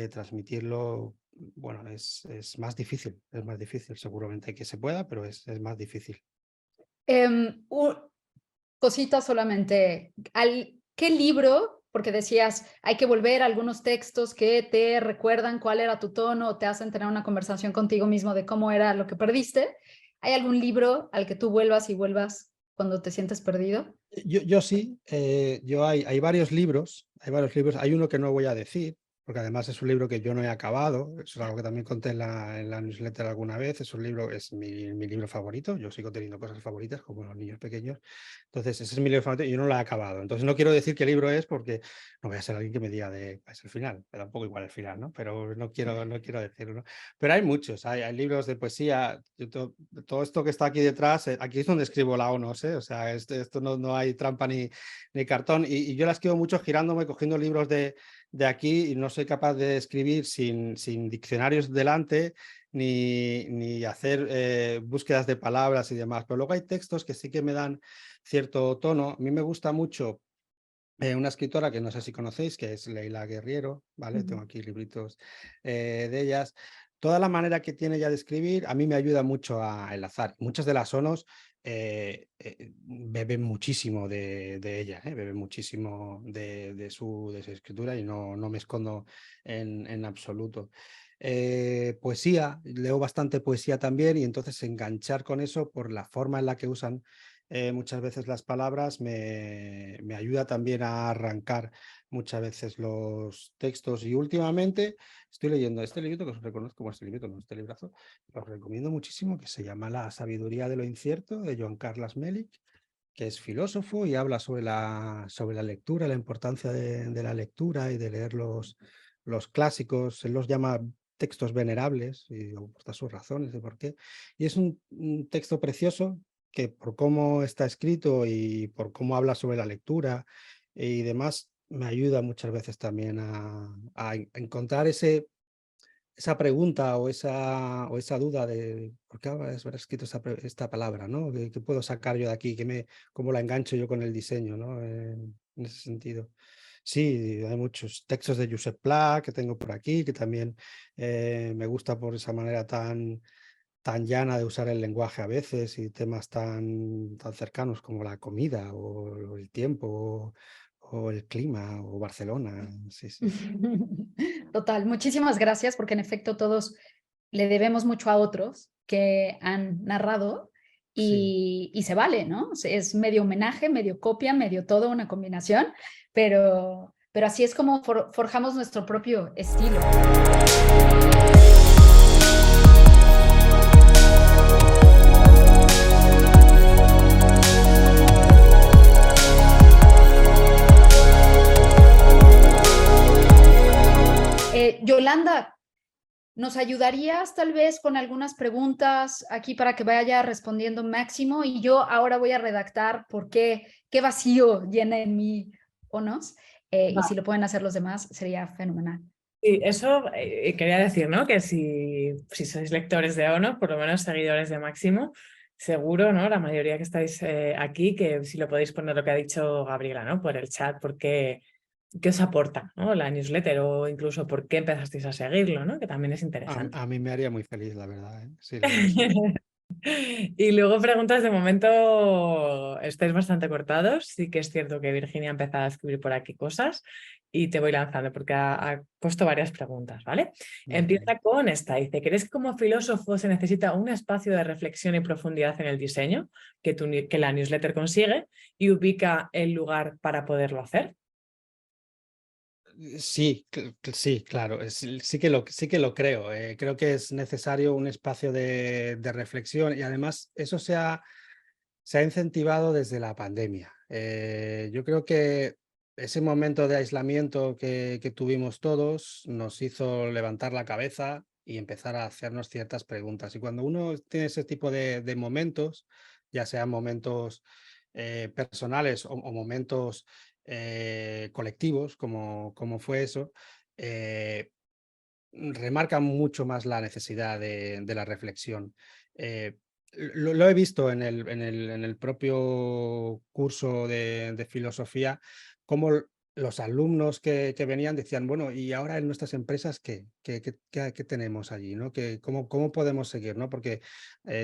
transmitirlo, bueno, es más difícil, seguramente que se pueda, pero es más difícil. Cosita solamente, ¿qué libro? Porque decías, hay que volver a algunos textos que te recuerdan cuál era tu tono o te hacen tener una conversación contigo mismo de cómo era lo que perdiste. ¿Hay algún libro al que tú vuelvas y vuelvas cuando te sientes perdido? Yo sí, hay varios libros, hay uno que no voy a decir, porque además es un libro que yo no he acabado, eso es algo que también conté en la newsletter alguna vez, es un libro, es mi libro favorito, yo sigo teniendo cosas favoritas como los niños pequeños, entonces ese es mi libro favorito y yo no lo he acabado, entonces no quiero decir qué libro es porque no voy a ser alguien que me diga es el final, me da un poco igual el final, ¿no? Pero no quiero decirlo, ¿no? Pero hay muchos, hay libros de poesía, todo esto que está aquí detrás, aquí es donde escribo la ONOS, o sea, esto no hay trampa ni cartón, y yo la escribo mucho girándome, cogiendo libros de aquí, y no soy capaz de escribir sin diccionarios delante, ni hacer búsquedas de palabras y demás, pero luego hay textos que sí que me dan cierto tono. A mí me gusta mucho una escritora que no sé si conocéis, que es Leila Guerriero, ¿vale? Tengo aquí libritos de ellas. Toda la manera que tiene ella de escribir a mí me ayuda mucho a enlazar. Muchas de las sonos beben muchísimo de ella, beben muchísimo de su escritura, y no me escondo en absoluto. Poesía, leo bastante poesía también, y entonces enganchar con eso por la forma en la que usan muchas veces las palabras me ayuda también a arrancar muchas veces los textos. Y últimamente estoy leyendo este librito, que os reconozco como este librito, no este librazo, lo recomiendo muchísimo, que se llama La sabiduría de lo incierto, de Joan Carles Melick, que es filósofo y habla sobre la lectura, la importancia de la lectura y de leer los clásicos. Él los llama textos venerables y aporta sus razones de por qué. Y es un texto precioso, que por cómo está escrito y por cómo habla sobre la lectura y demás, me ayuda muchas veces también a encontrar esa pregunta o esa duda de por qué habrá escrito esta palabra, ¿no? ¿Qué puedo sacar yo de aquí? ¿Cómo la engancho yo con el diseño, ¿no? En ese sentido. Sí, hay muchos textos de Josep Pla que tengo por aquí, que también me gusta por esa manera tan llana de usar el lenguaje a veces, y temas tan cercanos como la comida o el tiempo o el clima o Barcelona. Sí, sí. Total, muchísimas gracias, porque en efecto todos le debemos mucho a otros que han narrado, y se vale, ¿no? Es medio homenaje, medio copia, medio todo, una combinación, pero así es como forjamos nuestro propio estilo. Yolanda, ¿nos ayudarías tal vez con algunas preguntas aquí para que vaya respondiendo Máximo? Y yo ahora voy a redactar qué vacío llena en mí Onos. Y si lo pueden hacer los demás, sería fenomenal. Sí, eso quería decir, ¿no? Que si sois lectores de ONO, por lo menos seguidores de Máximo, seguro, ¿no? La mayoría que estáis aquí, que si lo podéis poner lo que ha dicho Gabriela, ¿no? Por el chat, porque ¿qué os aporta, ¿no? La newsletter o incluso por qué empezasteis a seguirlo, ¿no? Que también es interesante. A mí me haría muy feliz, la verdad, ¿eh? Sí, la verdad, sí. Y luego preguntas, de momento estáis bastante cortados. Sí que es cierto que Virginia ha empezado a escribir por aquí cosas y te voy lanzando porque ha puesto varias preguntas, ¿vale? Empieza con esta, dice, ¿crees que como filósofo se necesita un espacio de reflexión y profundidad en el diseño que la newsletter consigue y ubica el lugar para poderlo hacer? Sí, sí, claro, sí que lo creo. Creo que es necesario un espacio de reflexión y además eso se ha incentivado desde la pandemia. Yo creo que ese momento de aislamiento que tuvimos todos nos hizo levantar la cabeza y empezar a hacernos ciertas preguntas. Y cuando uno tiene ese tipo de momentos, ya sean momentos personales o momentos colectivos, como fue eso, remarcan mucho más la necesidad de la reflexión. Lo he visto en el propio curso de filosofía, cómo los alumnos que venían decían, bueno, y ahora en nuestras empresas, ¿qué tenemos allí? ¿No? ¿Cómo podemos seguir? ¿No? Porque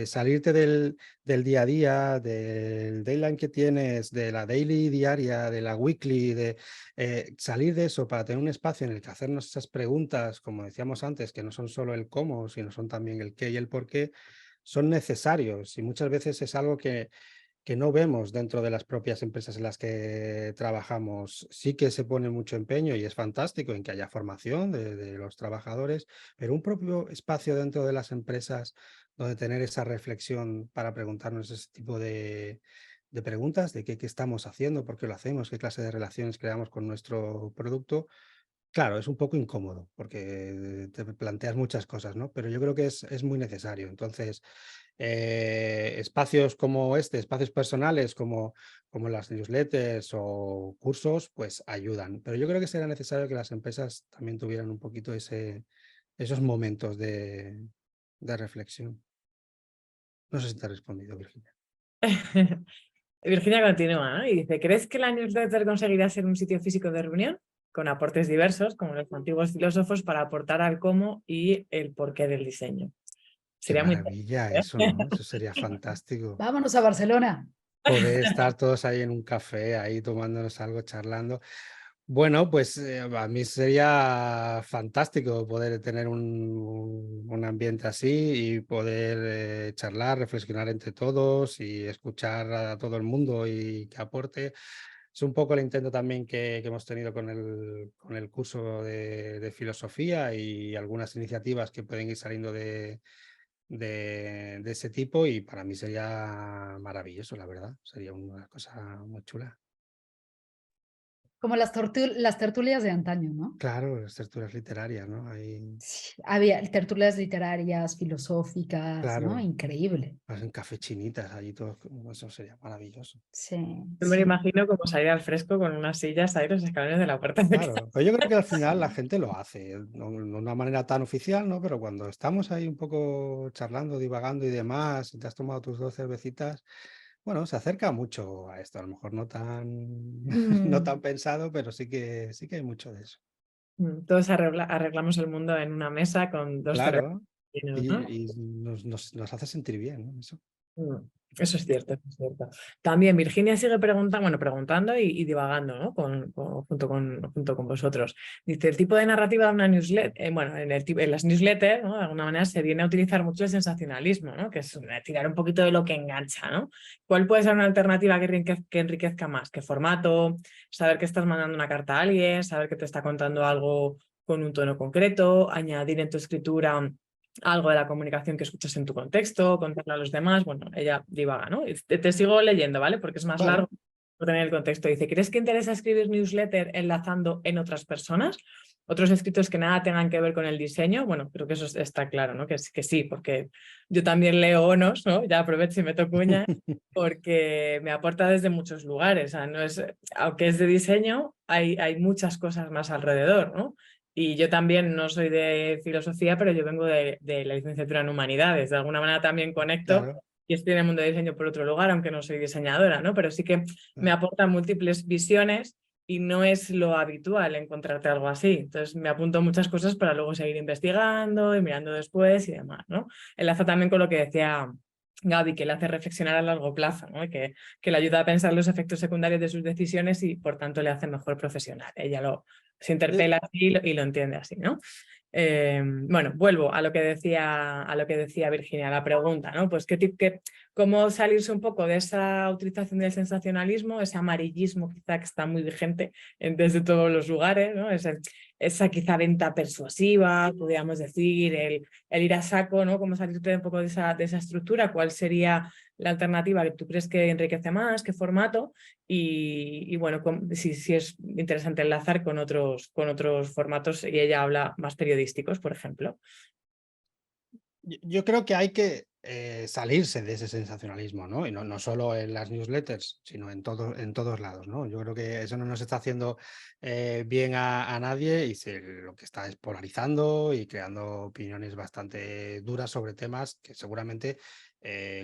salirte del día a día, del deadline que tienes, de la daily diaria, de la weekly, salir de eso para tener un espacio en el que hacernos esas preguntas, como decíamos antes, que no son solo el cómo, sino son también el qué y el por qué, son necesarios y muchas veces es algo que no vemos dentro de las propias empresas en las que trabajamos. Sí que se pone mucho empeño y es fantástico en que haya formación de los trabajadores, pero un propio espacio dentro de las empresas donde tener esa reflexión para preguntarnos ese tipo de preguntas, de qué estamos haciendo, por qué lo hacemos, qué clase de relaciones creamos con nuestro producto. Claro, es un poco incómodo porque te planteas muchas cosas, ¿no? Pero yo creo que es muy necesario. Entonces, espacios como espacios personales como las newsletters o cursos, pues ayudan. Pero yo creo que será necesario que las empresas también tuvieran un poquito esos momentos de reflexión. No sé si te ha respondido, Virginia. Virginia continúa, ¿no? Y dice, ¿crees que la newsletter conseguirá ser un sitio físico de reunión con aportes diversos, como los antiguos filósofos, para aportar al cómo y el porqué del diseño? Qué Sería muy maravilla interesante, eso, ¿no? Eso sería fantástico. Vámonos a Barcelona. Poder estar todos ahí en un café, ahí tomándonos algo, charlando. Bueno, pues a mí sería fantástico poder tener un ambiente así y poder charlar, reflexionar entre todos y escuchar a todo el mundo y que aporte. Es un poco el intento también que hemos tenido con el curso de filosofía y algunas iniciativas que pueden ir saliendo de ese tipo y para mí sería maravilloso, la verdad. Sería una cosa muy chula. Como las tertulias de antaño, ¿no? Claro, las tertulias literarias, ¿no? Ahí, Sí, había tertulias literarias, filosóficas, ¿no? claro, Increíble. hacen cafechinitas allí, todo, eso sería maravilloso. Sí, Yo me lo sí. imagino como salir al fresco con unas sillas ahí, los escalones de la puerta de casa. Claro, pero yo creo que al final la gente lo hace, no de una manera tan oficial, ¿no? Pero cuando estamos ahí un poco charlando, divagando y demás, y te has tomado tus 2 cervecitas, bueno, se acerca mucho a esto, a lo mejor no tan, no tan pensado, pero sí que hay mucho de eso. Todos arreglamos el mundo en una mesa con dos cervezas, Claro, ¿no? y nos hace sentir bien, ¿no? Eso. Eso es cierto, eso es cierto. También Virginia sigue preguntando y divagando, ¿no? Junto con vosotros. Dice, el tipo de narrativa de una newsletter, en las newsletters, ¿no? De alguna manera se viene a utilizar mucho el sensacionalismo, ¿no? Que es tirar un poquito de lo que engancha, ¿no? ¿Cuál puede ser una alternativa que enriquezca más? ¿Qué formato? Saber que estás mandando una carta a alguien, saber que te está contando algo con un tono concreto, añadir en tu escritura algo de la comunicación que escuchas en tu contexto, contarle a los demás. Bueno, ella divaga, ¿no? Te sigo leyendo, ¿vale? Porque es más largo por tener el contexto. Dice, ¿crees que interesa escribir newsletter enlazando en otras personas? Otros escritos que nada tengan que ver con el diseño. Bueno, creo que eso está claro, ¿no? Que sí, porque yo también leo ONOS, ¿no? Ya aprovecho y meto cuña, porque me aporta desde muchos lugares. O sea, no es, aunque es de diseño, hay muchas cosas más alrededor, ¿no? Y yo también no soy de filosofía, pero yo vengo de la licenciatura en humanidades. De alguna manera también conecto Claro. y estoy en el mundo de diseño por otro lugar, aunque no soy diseñadora, ¿no? Pero sí que me aporta múltiples visiones y no es lo habitual encontrarte algo así. Entonces me apunto muchas cosas para luego seguir investigando y mirando después y demás, ¿no? Enlaza también con lo que decía Gaby, que le hace reflexionar a largo plazo, ¿no? Que le ayuda a pensar los efectos secundarios de sus decisiones y por tanto le hace mejor profesional. Ella se interpela así y lo entiende así, ¿no? Bueno, vuelvo a lo que decía Virginia, la pregunta, ¿no? Pues cómo salirse un poco de esa utilización del sensacionalismo, ese amarillismo quizá que está muy vigente desde todos los lugares, ¿no? Esa quizá venta persuasiva, podríamos decir, el ir a saco, ¿no? Cómo salirte un poco de esa estructura, cuál sería la alternativa que tú crees que enriquece más, qué formato y bueno, si es interesante enlazar con otros formatos y ella habla más periodísticos, por ejemplo. Yo creo que hay que salirse de ese sensacionalismo, ¿no? Y no solo en las newsletters, sino en todos lados, ¿no? Yo creo que eso no nos está haciendo bien a nadie y lo que está es polarizando y creando opiniones bastante duras sobre temas que seguramente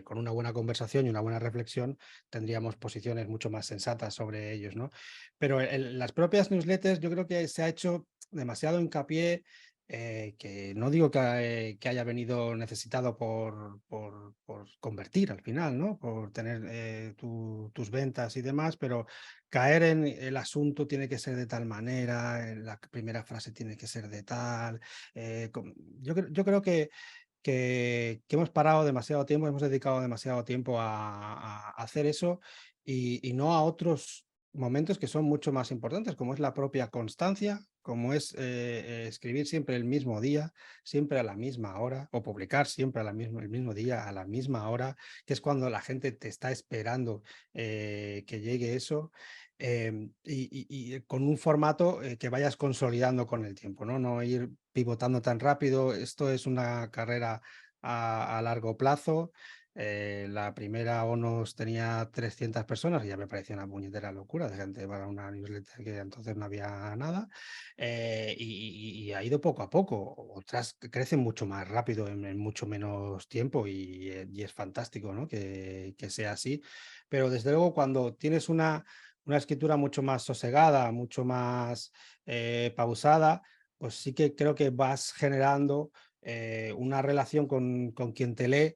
con una buena conversación y una buena reflexión tendríamos posiciones mucho más sensatas sobre ellos, ¿no? Pero en las propias newsletters yo creo que se ha hecho demasiado hincapié que no digo que haya venido necesitado por convertir al final, ¿no? Por tener tus ventas y demás, pero caer en el asunto tiene que ser de tal manera, la primera frase tiene que ser de tal. Yo creo que hemos parado demasiado tiempo, hemos dedicado demasiado tiempo a hacer eso y no a otros momentos que son mucho más importantes, como es la propia constancia, como es escribir siempre el mismo día, siempre a la misma hora, o publicar siempre el mismo día, a la misma hora, que es cuando la gente te está esperando que llegue eso. Y con un formato que vayas consolidando con el tiempo, no ir pivotando tan rápido. Esto es una carrera a largo plazo. La primera ONOS tenía 300 personas y ya me parecía una puñetera locura de gente para una newsletter que entonces no había nada. Y ha ido poco a poco. Otras crecen mucho más rápido en mucho menos tiempo y es fantástico, ¿no? que sea así. Pero desde luego cuando tienes una escritura mucho más sosegada, mucho más pausada, pues sí que creo que vas generando una relación con quien te lee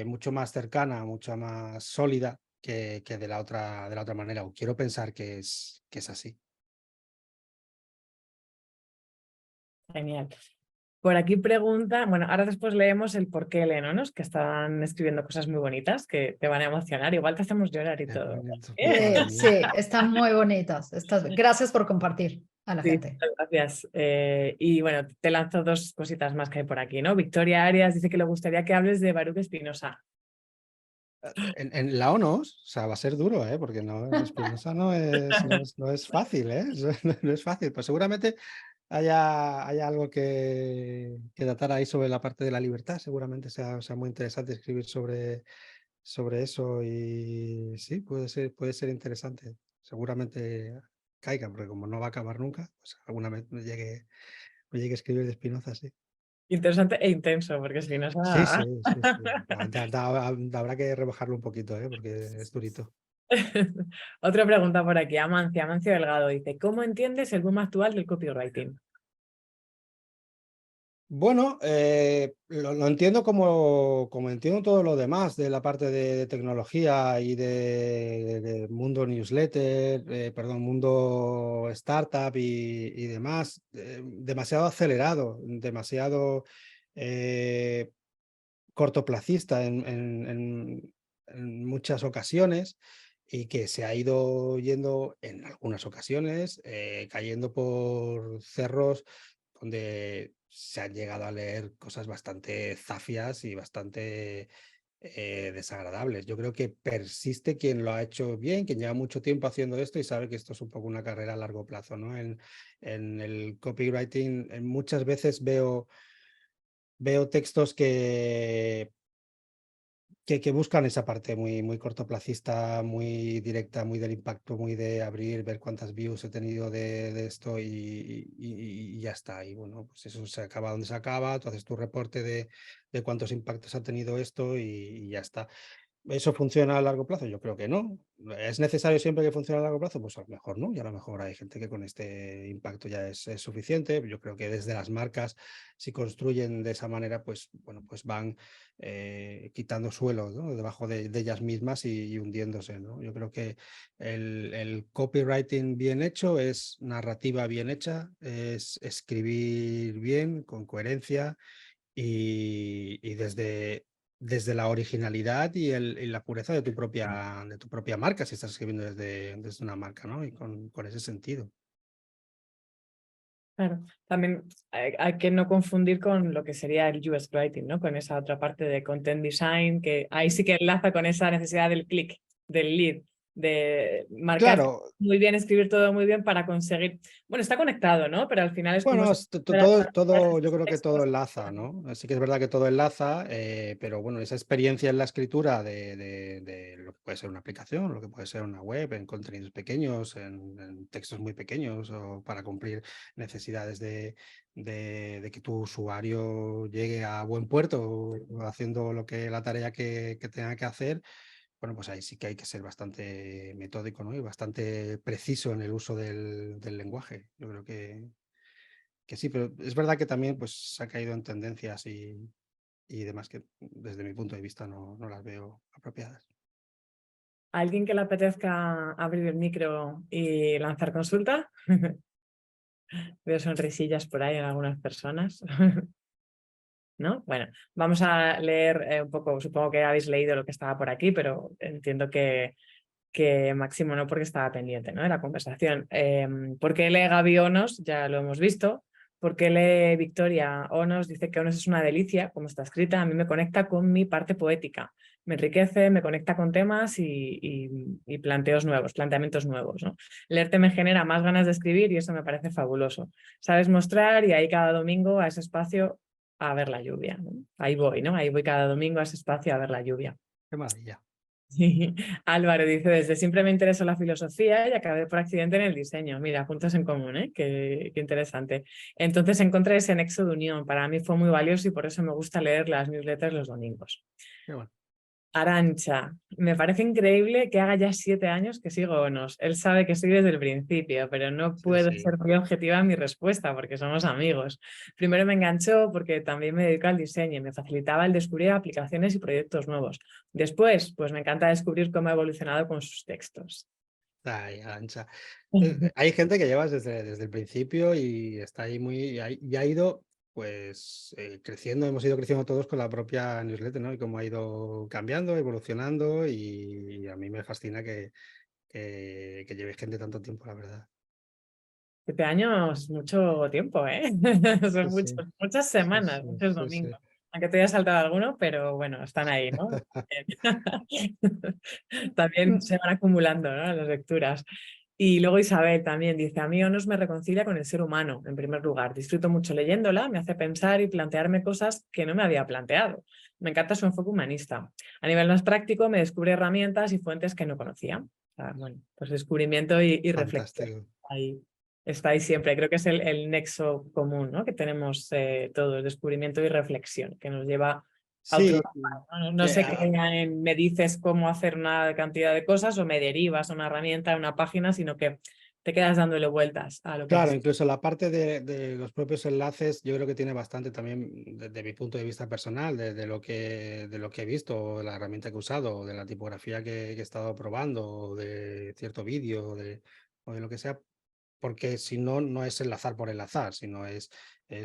mucho más cercana, mucho más sólida que de la otra manera. O quiero pensar que es así. Genial. Por aquí pregunta, bueno, ahora después leemos el por qué leen ONOS, que están escribiendo cosas muy bonitas que te van a emocionar. Igual te hacemos llorar y todo. Sí, están muy bonitas. Gracias por compartir a la Sí, gente. gracias. Y bueno, te lanzo dos cositas más que hay por aquí, ¿no? Victoria Arias dice que le gustaría que hables de Baruch Spinoza. En la ONOS, o sea, va a ser duro, porque Spinoza no es fácil, no es fácil. Pues seguramente haya algo que tratar ahí sobre la parte de la libertad. Seguramente sea muy interesante escribir sobre eso y sí, puede ser interesante. Seguramente caiga, porque como no va a acabar nunca, pues alguna vez me llegue a escribir de Spinoza, sí. Interesante e intenso, porque Spinoza... Sí. Habrá que rebajarlo un poquito, porque es durito. Otra pregunta por aquí, Amancio Delgado dice, ¿cómo entiendes el boom actual del copywriting? Bueno, lo entiendo como entiendo todo lo demás de la parte de tecnología y de mundo newsletter, perdón, mundo startup y demás, demasiado acelerado, demasiado cortoplacista en muchas ocasiones y que se ha ido yendo en algunas ocasiones, cayendo por cerros donde se han llegado a leer cosas bastante zafias y bastante desagradables. Yo creo que persiste quien lo ha hecho bien, quien lleva mucho tiempo haciendo esto y sabe que esto es un poco una carrera a largo plazo, ¿no? En el copywriting muchas veces veo textos que buscan esa parte muy cortoplacista, muy directa, muy del impacto, muy de abrir, ver cuántas views he tenido de esto y ya está. Y bueno, pues eso se acaba donde se acaba, tú haces tu reporte de cuántos impactos ha tenido esto y ya está. ¿Eso funciona a largo plazo? Yo creo que no. ¿Es necesario siempre que funcione a largo plazo? Pues a lo mejor no, y a lo mejor hay gente que con este impacto ya es suficiente. Yo creo que desde las marcas, si construyen de esa manera, pues bueno, pues van quitando suelo, ¿no? Debajo de ellas mismas y hundiéndose, ¿no? Yo creo que el copywriting bien hecho es narrativa bien hecha, es escribir bien, con coherencia y desde la originalidad y la pureza de tu propia marca, si estás escribiendo desde una marca, ¿no? Y con ese sentido. Claro, también hay que no confundir con lo que sería el UX Writing, ¿no? Con esa otra parte de Content Design, que ahí sí que enlaza con esa necesidad del clic, del lead, de marcar Claro, muy bien, escribir todo muy bien para conseguir... Bueno, está conectado, ¿no? Pero al final es como... bueno, todo, yo creo que todo textos. enlaza, ¿no? Sí que es verdad que todo enlaza, pero bueno, esa experiencia en la escritura de lo que puede ser una aplicación, lo que puede ser una web, en contenidos pequeños, en textos muy pequeños, o para cumplir necesidades de que tu usuario llegue a buen puerto haciendo la tarea que tenga que hacer. Bueno, pues ahí sí que hay que ser bastante metódico, ¿no? Y bastante preciso en el uso del lenguaje. Yo creo que sí, pero es verdad que también pues, se ha caído en tendencias y demás que desde mi punto de vista no las veo apropiadas. ¿A alguien que le apetezca abrir el micro y lanzar consulta? Veo sonrisillas por ahí en algunas personas. ¿No? Bueno, vamos a leer un poco, supongo que habéis leído lo que estaba por aquí, pero entiendo que Máximo no, porque estaba pendiente, ¿no? De la conversación. ¿Por qué lee Gaby Onos? Ya lo hemos visto. ¿Por qué lee Victoria Onos? Dice que Onos es una delicia, como está escrita, a mí me conecta con mi parte poética, me enriquece, me conecta con temas y planteos nuevos, planteamientos nuevos, ¿no? Leerte me genera más ganas de escribir y eso me parece fabuloso. Sabes mostrar y ahí cada domingo a ese espacio a ver la lluvia, ¿no? Ahí voy, ¿no? Ahí voy cada domingo a ese espacio a ver la lluvia. Qué maravilla. Sí. Álvaro dice, desde siempre me interesó la filosofía y acabé por accidente en el diseño. Mira, puntos en común, ¿eh? Qué interesante. Entonces encontré ese nexo de unión. Para mí fue muy valioso y por eso me gusta leer las newsletters los domingos. Qué bueno. Arancha, me parece increíble que haga ya 7 años que sigo Onos. Él sabe que estoy desde el principio, pero no puedo ser muy objetiva en mi respuesta porque somos amigos. Primero me enganchó porque también me dedico al diseño y me facilitaba el descubrir aplicaciones y proyectos nuevos. Después, pues me encanta descubrir cómo ha evolucionado con sus textos. Ay, Arancha. Hay gente que llevas desde el principio y está ahí y ha ido pues creciendo, hemos ido creciendo todos con la propia newsletter, ¿no? Y cómo ha ido cambiando, evolucionando y a mí me fascina que lleve gente tanto tiempo, la verdad. 7 años es mucho tiempo, ¿eh? Son Sí, muchas semanas, sí, muchos sí, sí. domingos. Aunque te haya saltado alguno, pero bueno, están ahí, ¿no? También se van acumulando, ¿no? Las lecturas. Y luego Isabel también dice, a mí Onos me reconcilia con el ser humano, en primer lugar. Disfruto mucho leyéndola, me hace pensar y plantearme cosas que no me había planteado. Me encanta su enfoque humanista. A nivel más práctico, me descubre herramientas y fuentes que no conocía. O sea, bueno, pues descubrimiento y reflexión. Fantástico. Ahí está ahí siempre. Creo que es el nexo común, ¿no? Que tenemos todos, descubrimiento y reflexión, que nos lleva a otro Sí, lugar, ¿no? No se queda en me dices cómo hacer una cantidad de cosas o me derivas a una herramienta, a una página, sino que te quedas dándole vueltas a lo que Claro, has... incluso la parte de los propios enlaces, yo creo que tiene bastante también, desde mi punto de vista personal, de lo que he visto, de la herramienta que he usado, de la tipografía que he estado probando, o de cierto vídeo, o de lo que sea, porque si no, no es enlazar por enlazar, sino es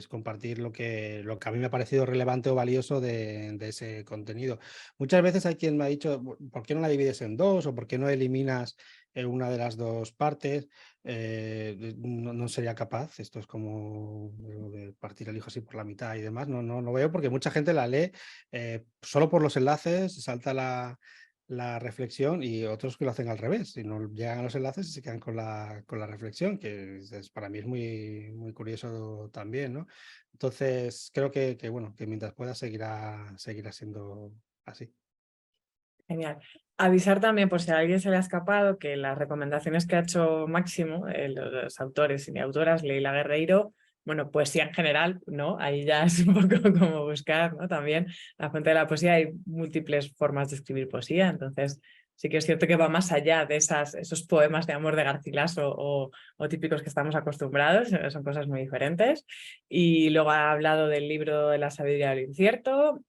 compartir lo que a mí me ha parecido relevante o valioso de ese contenido. Muchas veces hay quien me ha dicho, ¿por qué no la divides en dos? ¿O por qué no eliminas una de las dos partes? No sería capaz. Esto es como lo de partir el hijo así por la mitad y demás. No veo, porque mucha gente la lee solo por los enlaces, salta la reflexión, y otros que lo hacen al revés, si no llegan a los enlaces y se quedan con la reflexión, que para mí es muy curioso también, ¿no? Entonces creo que bueno, que mientras pueda seguirá siendo así. Genial. Avisar también, por si a alguien se le ha escapado, que las recomendaciones que ha hecho Máximo, los autores y autoras, Leila Guerreiro, bueno, poesía en general, ¿no? Ahí ya es un poco como buscar, ¿no? También la fuente de la poesía, hay múltiples formas de escribir poesía, entonces sí que es cierto que va más allá de esos poemas de amor de Garcilaso o típicos que estamos acostumbrados, son cosas muy diferentes. Y luego ha hablado del libro de la sabiduría del incierto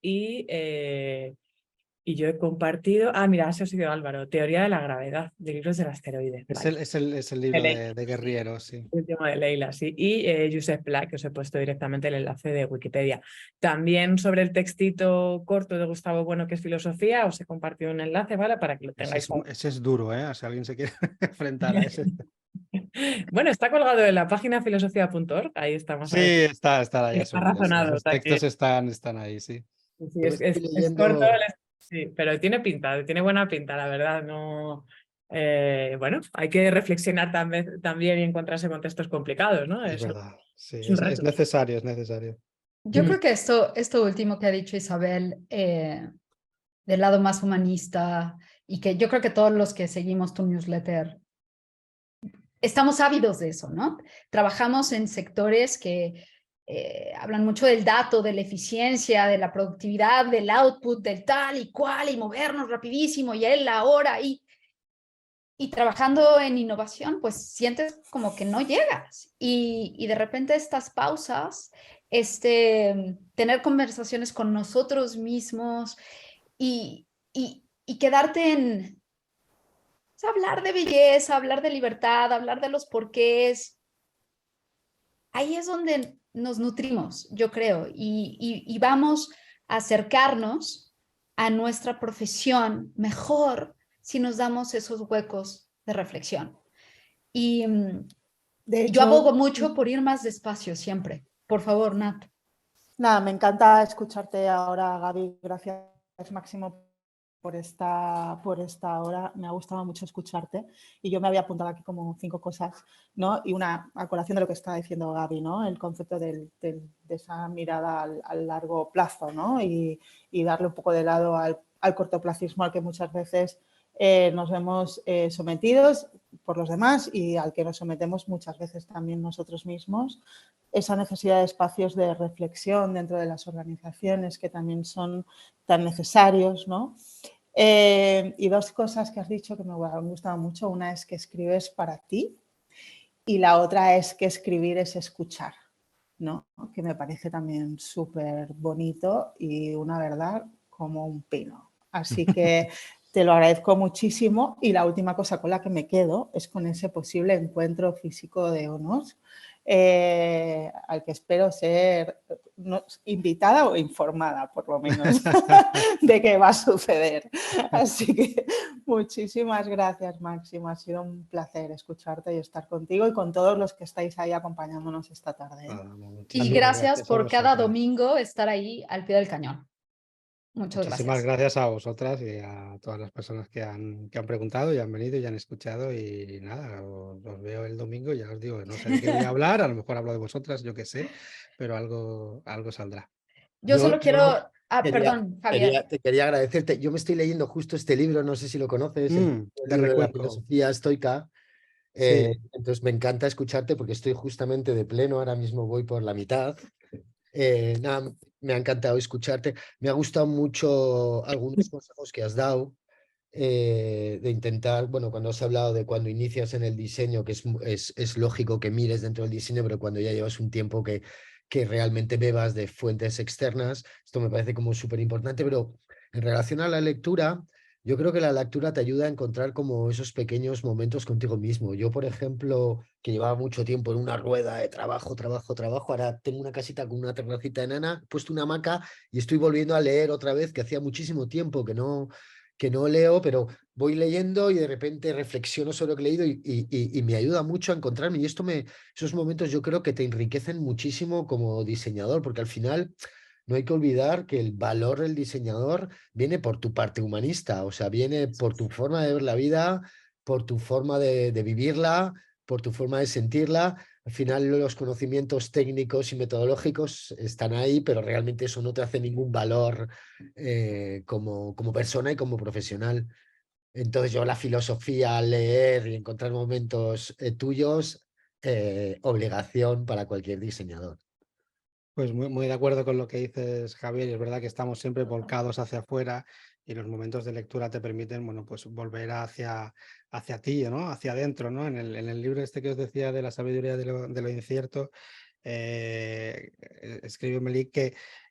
y yo he compartido, mira, ese ha sido Álvaro, Teoría de la gravedad, de libros del asteroide. Es Vale. el libro Leila, de Guerriero, sí. el tema de Leila, sí. Y Josep Pla, que os he puesto directamente el enlace de Wikipedia. También sobre el textito corto de Gustavo Bueno, que es filosofía, os he compartido un enlace, ¿vale? Para que lo tengáis. Ese es duro, ¿eh? Si alguien se quiere enfrentar a ese. Bueno, está colgado en la página filosofía.org, ahí está más Sí, está ahí está asumido. Sí. razonado. Los textos están ahí, sí. Sí, Yo me estoy es corto, leyendo, sí, pero tiene pinta, tiene buena pinta, la verdad. No, bueno, hay que reflexionar también y encontrarse con textos complicados, ¿no? Es verdad, sí, Es un es reto. necesario, es necesario. Yo creo que esto último que ha dicho Isabel, del lado más humanista, y que yo creo que todos los que seguimos tu newsletter estamos ávidos de eso, ¿no? Trabajamos en sectores que hablan mucho del dato, de la eficiencia, de la productividad, del output, del tal y cual, y movernos rapidísimo, y él ahora, y trabajando en innovación, pues sientes como que no llegas. Y de repente estas pausas, tener conversaciones con nosotros mismos y quedarte en hablar de belleza, hablar de libertad, hablar de los porqués. Ahí es donde nos nutrimos, yo creo, y vamos a acercarnos a nuestra profesión mejor si nos damos esos huecos de reflexión. Y De yo hecho, abogo mucho por ir más despacio siempre. Por favor, Nat. nada, me encanta escucharte ahora, Gaby. Gracias, Máximo, por esta hora. Me ha gustado mucho escucharte y yo me había apuntado aquí como 5 cosas, ¿no? Y una a colación de lo que está diciendo Gaby, ¿no? El concepto de esa mirada al largo plazo, ¿no? Y darle un poco de lado al cortoplacismo al que muchas veces nos vemos sometidos por los demás y al que nos sometemos muchas veces también nosotros mismos. Esa necesidad de espacios de reflexión dentro de las organizaciones que también son tan necesarios, ¿no? Y 2 cosas que has dicho que me han gustado mucho. Una es que escribes para ti y la otra es que escribir es escuchar, ¿no? Que me parece también súper bonito y una verdad como un pino. Así que te lo agradezco muchísimo y la última cosa con la que me quedo es con ese posible encuentro físico de ONOS, al que espero ser invitada o informada, por lo menos, de que va a suceder. Así que muchísimas gracias, Máximo. Ha sido un placer escucharte y estar contigo y con todos los que estáis ahí acompañándonos esta tarde. Y Muchísimas gracias por a cada vosotras. domingo estar ahí al pie del cañón. Muchas Muchísimas gracias. gracias a vosotras y a todas las personas que han preguntado y han venido y han escuchado, y nada, os veo el domingo y ya os digo, no sé de qué voy a hablar, a lo mejor hablo de vosotras, yo qué sé, pero algo saldrá. Yo solo quiero... perdón, Javier. te quería agradecerte. Yo me estoy leyendo justo este libro, no sé si lo conoces, el De libro de la Recuenco. filosofía estoica. Sí. Entonces me encanta escucharte porque estoy justamente de pleno, ahora mismo voy por la mitad. Nada, me ha encantado escucharte. Me ha gustado mucho algunos consejos que has dado. de intentar, bueno, cuando has hablado de cuando inicias en el diseño, que es lógico que mires dentro del diseño, pero cuando ya llevas un tiempo que realmente bebas de fuentes externas, esto me parece como súper importante, pero en relación a la lectura, yo creo que la lectura te ayuda a encontrar como esos pequeños momentos contigo mismo. Yo, por ejemplo, que llevaba mucho tiempo en una rueda de trabajo, ahora tengo una casita con una terracita enana, he puesto una hamaca y estoy volviendo a leer otra vez, que hacía muchísimo tiempo que no leo, pero voy leyendo y de repente reflexiono sobre lo que he leído y me ayuda mucho a encontrarme. Y esos momentos yo creo que te enriquecen muchísimo como diseñador, porque al final no hay que olvidar que el valor del diseñador viene por tu parte humanista, o sea, viene por tu forma de ver la vida, por tu forma de vivirla, por tu forma de sentirla. Al final los conocimientos técnicos y metodológicos están ahí, pero realmente eso no te hace ningún valor como persona y como profesional. Entonces yo la filosofía, leer y encontrar momentos tuyos, obligación para cualquier diseñador. Pues muy de acuerdo con lo que dices, Javier. Y es verdad que estamos siempre volcados hacia afuera y los momentos de lectura te permiten, bueno, pues volver hacia ti, ¿no? Hacia adentro, ¿no? En el libro este que os decía de la sabiduría de lo incierto, escribe Melik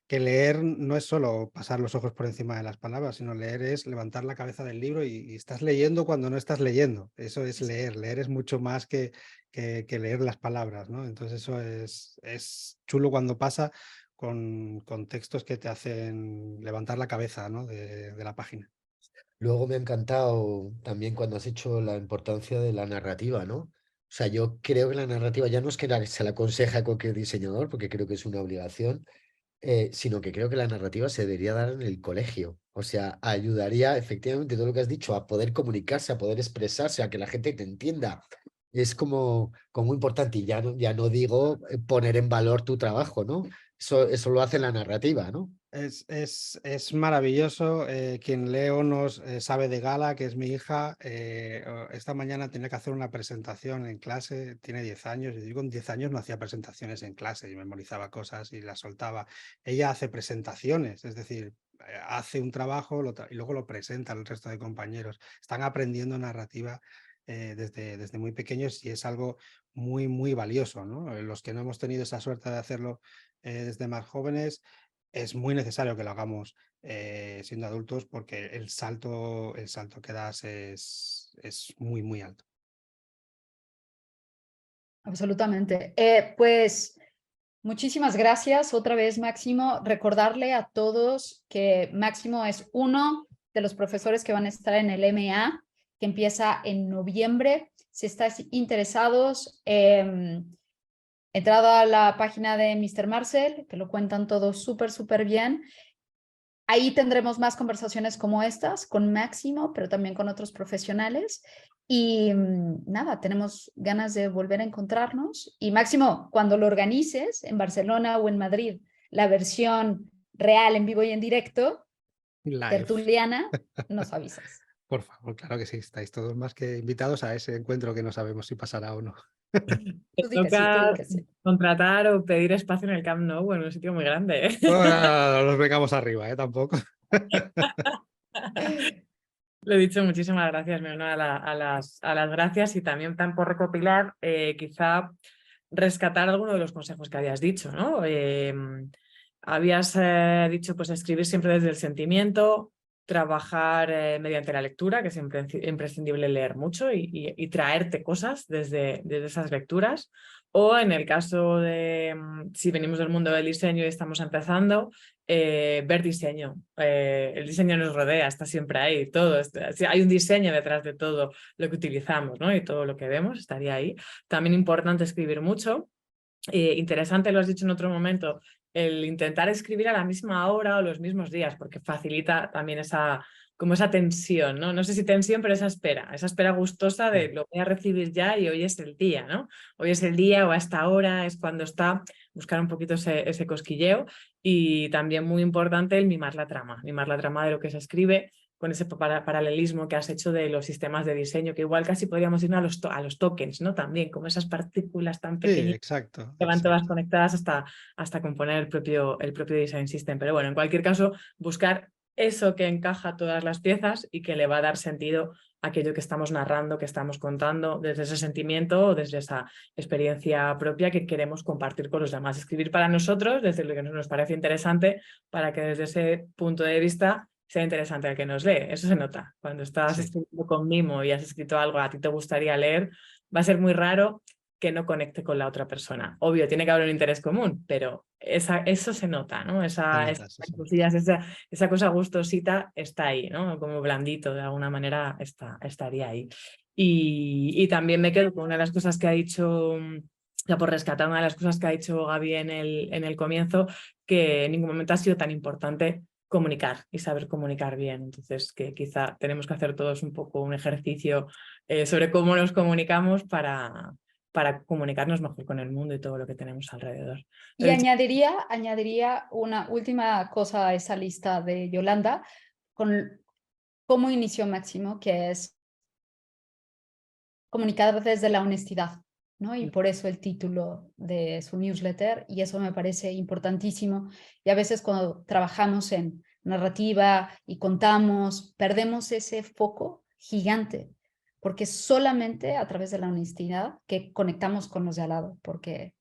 que leer no es solo pasar los ojos por encima de las palabras, sino leer es levantar la cabeza del libro y estás leyendo cuando no estás leyendo. Eso es leer. Leer es mucho más que leer las palabras, ¿no? Entonces eso es chulo cuando pasa con textos que te hacen levantar la cabeza, ¿no? de la página. Luego me ha encantado también cuando has hecho la importancia de la narrativa, ¿no? O sea, yo creo que la narrativa ya no es que se la aconseja a cualquier diseñador, porque creo que es una obligación, sino que creo que la narrativa se debería dar en el colegio. O sea, ayudaría efectivamente todo lo que has dicho a poder comunicarse, a poder expresarse, a que la gente te entienda. Es como importante, y ya no digo poner en valor tu trabajo, ¿no? Eso lo hace la narrativa, ¿no? Es maravilloso. Quien Leo nos sabe de Gala, que es mi hija. Esta mañana tenía que hacer una presentación en clase, tiene 10 años, y yo con 10 años no hacía presentaciones en clase, y memorizaba cosas y las soltaba. Ella hace presentaciones, es decir, hace un trabajo y luego lo presenta al resto de compañeros. Están aprendiendo narrativa desde muy pequeños y es algo muy valioso, ¿no? Los que no hemos tenido esa suerte de hacerlo desde más jóvenes, es muy necesario que lo hagamos siendo adultos, porque el salto que das es muy alto. Absolutamente. Pues muchísimas gracias otra vez, Máximo. Recordarle a todos que Máximo es uno de los profesores que van a estar en el MA, que empieza en noviembre. Si estáis interesados, entrado a la página de Mr. Marcel, que lo cuentan todo súper bien. Ahí tendremos más conversaciones como estas con Máximo, pero también con otros profesionales. Y nada, tenemos ganas de volver a encontrarnos. Y Máximo, cuando lo organices en Barcelona o en Madrid, la versión real, en vivo y en directo, Live. tertuliana, nos avisas. Por favor, claro que sí, estáis todos más que invitados a ese encuentro que no sabemos si pasará o no. Tú di que sí, Toca tú di que sí. contratar o pedir espacio en el Camp Nou, en un sitio muy grande. No nos vengamos arriba, tampoco. Lo he dicho, muchísimas gracias, me uno a las gracias, y también tan por recopilar, quizá rescatar alguno de los consejos que habías dicho, ¿no? Habías dicho pues escribir siempre desde el sentimiento, trabajar mediante la lectura, que es imprescindible leer mucho y traerte cosas desde esas lecturas. O en el caso de si venimos del mundo del diseño y estamos empezando, ver diseño. El diseño nos rodea, está siempre ahí, todo. Hay un diseño detrás de todo lo que utilizamos, ¿no? Y todo lo que vemos estaría ahí. También importante escribir mucho. Interesante, lo has dicho en otro momento, el intentar escribir a la misma hora o los mismos días, porque facilita también como esa tensión, ¿no? No sé si tensión, pero esa espera gustosa de lo voy a recibir ya y hoy es el día, ¿no? Hoy es el día o a esta hora es cuando está, buscar un poquito ese cosquilleo. Y también muy importante el mimar la trama de lo que se escribe, con ese paralelismo que has hecho de los sistemas de diseño, que igual casi podríamos ir a los tokens, ¿no? También, como esas partículas tan Sí, pequeñitas exacto. que van todas conectadas hasta componer el propio design system. Pero bueno, en cualquier caso, buscar eso que encaja todas las piezas y que le va a dar sentido a aquello que estamos narrando, que estamos contando, desde ese sentimiento o desde esa experiencia propia que queremos compartir con los demás. Escribir para nosotros, desde lo que nos parece interesante, para que desde ese punto de vista sea interesante al que nos lee. Eso se nota. Cuando estás escribiendo con mimo y has escrito algo a ti te gustaría leer, va a ser muy raro que no conecte con la otra persona. Obvio, tiene que haber un interés común, pero eso se nota, ¿no? Esa cosa gustosita está ahí, ¿no? Como blandito, de alguna manera estaría ahí. Y también me quedo con una de las cosas que ha dicho, ya por rescatar una de las cosas que ha dicho Gaby en el comienzo, que en ningún momento ha sido tan importante comunicar y saber comunicar bien. Entonces, que quizá tenemos que hacer todos un poco un ejercicio sobre cómo nos comunicamos para comunicarnos mejor con el mundo y todo lo que tenemos alrededor. Y añadiría una última cosa a esa lista de Yolanda, con cómo inició Máximo, que es comunicar desde la honestidad, ¿no? Y por eso el título de su newsletter, y eso me parece importantísimo. Y a veces cuando trabajamos en narrativa y contamos, perdemos ese foco gigante, porque solamente a través de la honestidad que conectamos con los de al lado, porque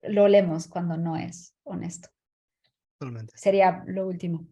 lo leemos cuando no es honesto. Totalmente. Sería lo último.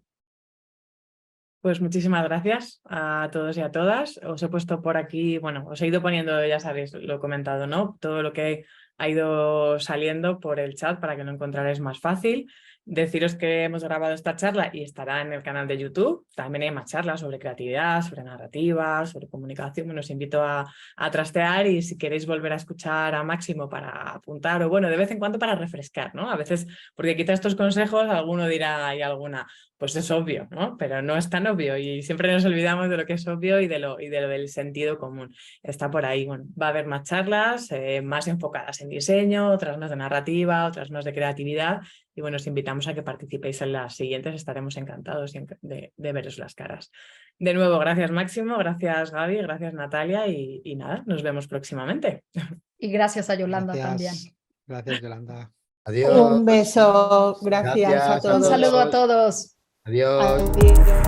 Pues muchísimas gracias a todos y a todas. Os he puesto por aquí, bueno, os he ido poniendo, ya sabéis, lo he comentado, ¿no? Todo lo que ha ido saliendo por el chat para que lo encontraréis más fácil. Deciros que hemos grabado esta charla y estará en el canal de YouTube. También hay más charlas sobre creatividad, sobre narrativa, sobre comunicación. Os invito a trastear y si queréis volver a escuchar a Máximo para apuntar o bueno, de vez en cuando para refrescar, ¿no? A veces, porque quizá estos consejos alguno dirá y alguna, pues es obvio, ¿no? Pero no es tan obvio y siempre nos olvidamos de lo que es obvio y de lo del sentido común. Está por ahí. Bueno, va a haber más charlas, más enfocadas en diseño, otras más de narrativa, otras más de creatividad. Y bueno, os invitamos a que participéis en las siguientes, estaremos encantados de veros las caras. De nuevo, gracias Máximo, gracias Gaby, gracias Natalia y nada, nos vemos próximamente. Y gracias a Yolanda también. Gracias, Yolanda. Adiós. Un beso, gracias a todos. Un saludo a todos. Adiós. Adiós.